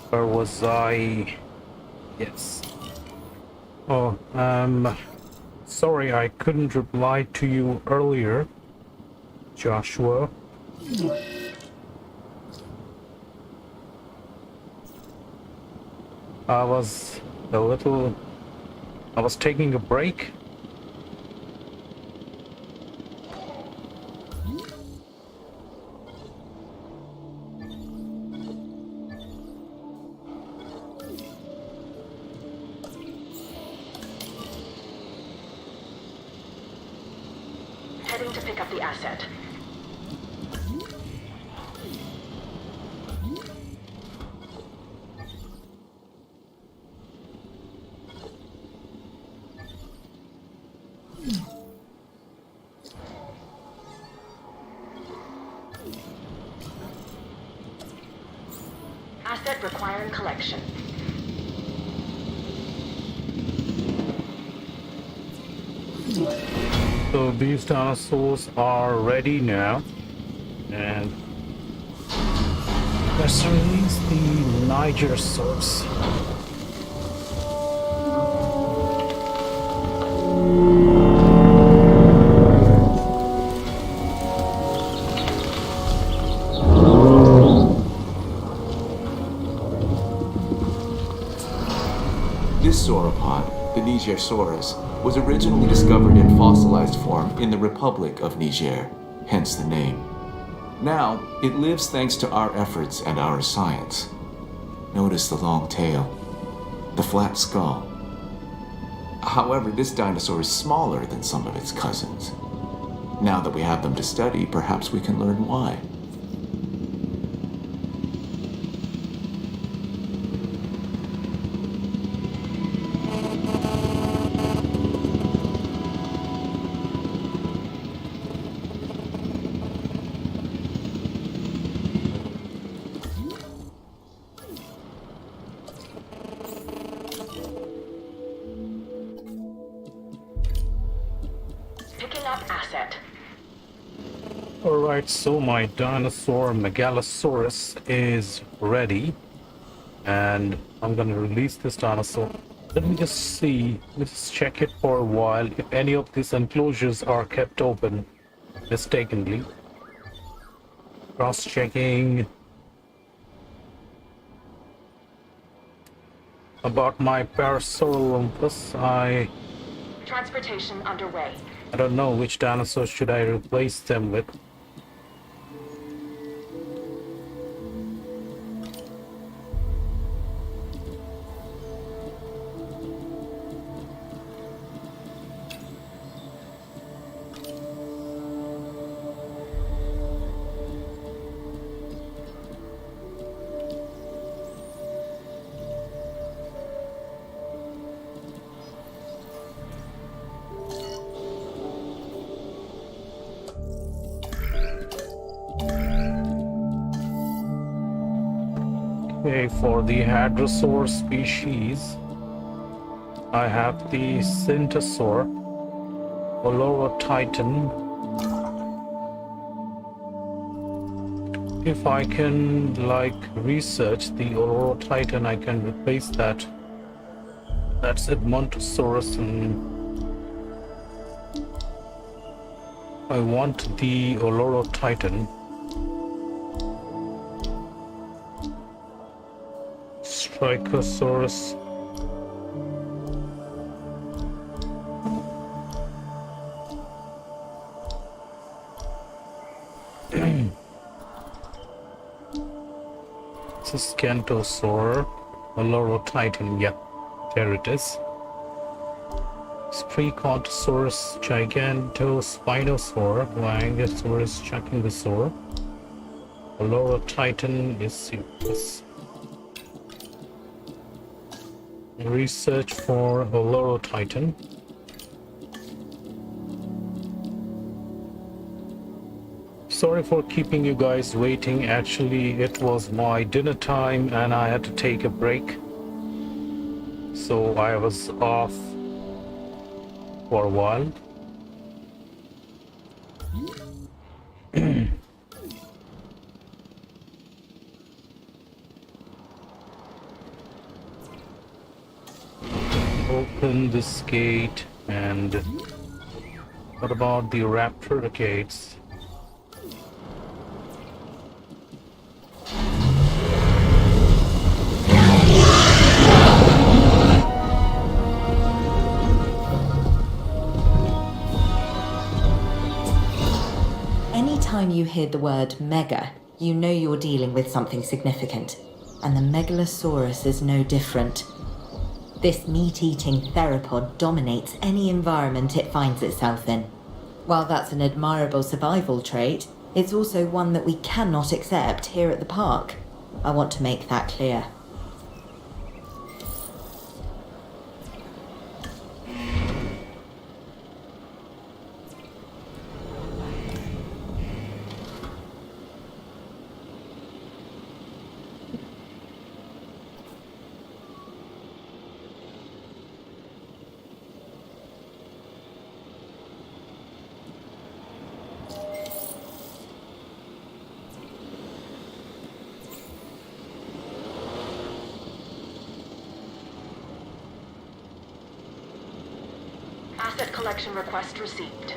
Where was I? Yes. Oh, sorry I couldn't reply to you earlier, Joshua. I was taking a break. Heading to pick up the asset. Asset requiring collection. So these dinosaurs are ready now, and let's release the Niger source. This sauropod, the Nigersaurus, was originally discovered in fossilized form in the Republic of Niger, hence the name. Now, it lives thanks to our efforts and our science. Notice the long tail, the flat skull. However, this dinosaur is smaller than some of its cousins. Now that we have them to study, perhaps we can learn why. Picking up asset. Alright, so my dinosaur Megalosaurus is ready, and I'm gonna release this dinosaur. Let me just see, let's check it for a while if any of these enclosures are kept open mistakenly. Cross-checking. About my Parasaurolophus, I Transportation underway. don't know which dinosaur should I replace them with. Okay, for the hadrosaur species, I have the Syntosaur, Olorotitan. If I can, research the Olorotitan, I can replace that. That's Edmontosaurus, and I want the Olorotitan. Trichosaurus. This is Scantosaur, Olorotitan. Yeah, there it is. Stricotosaurus gigantospinosaur, Angylosaurus chunkingosaur. Olorotitan is useless. Research for Olorotitan. Sorry for keeping you guys waiting. Actually, it was my dinner time and I had to take a break. So I was off for a while. Open this gate. And what about the raptor gates? Anytime you hear the word mega, you know you're dealing with something significant. And the Megalosaurus is no different. This meat-eating theropod dominates any environment it finds itself in. While that's an admirable survival trait, it's also one that we cannot accept here at the park. I want to make that clear. Asset collection request received.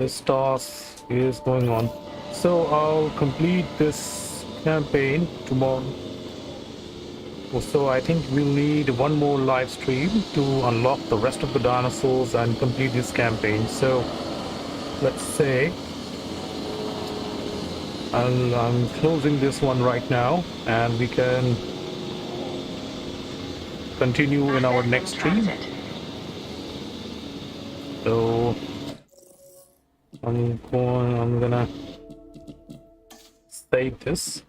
this task is going on. So I'll complete this campaign tomorrow. So I think we'll need one more live stream to unlock the rest of the dinosaurs and complete this campaign. So let's say I'm closing this one right now, and we can continue in our next stream. So I'm gonna save this.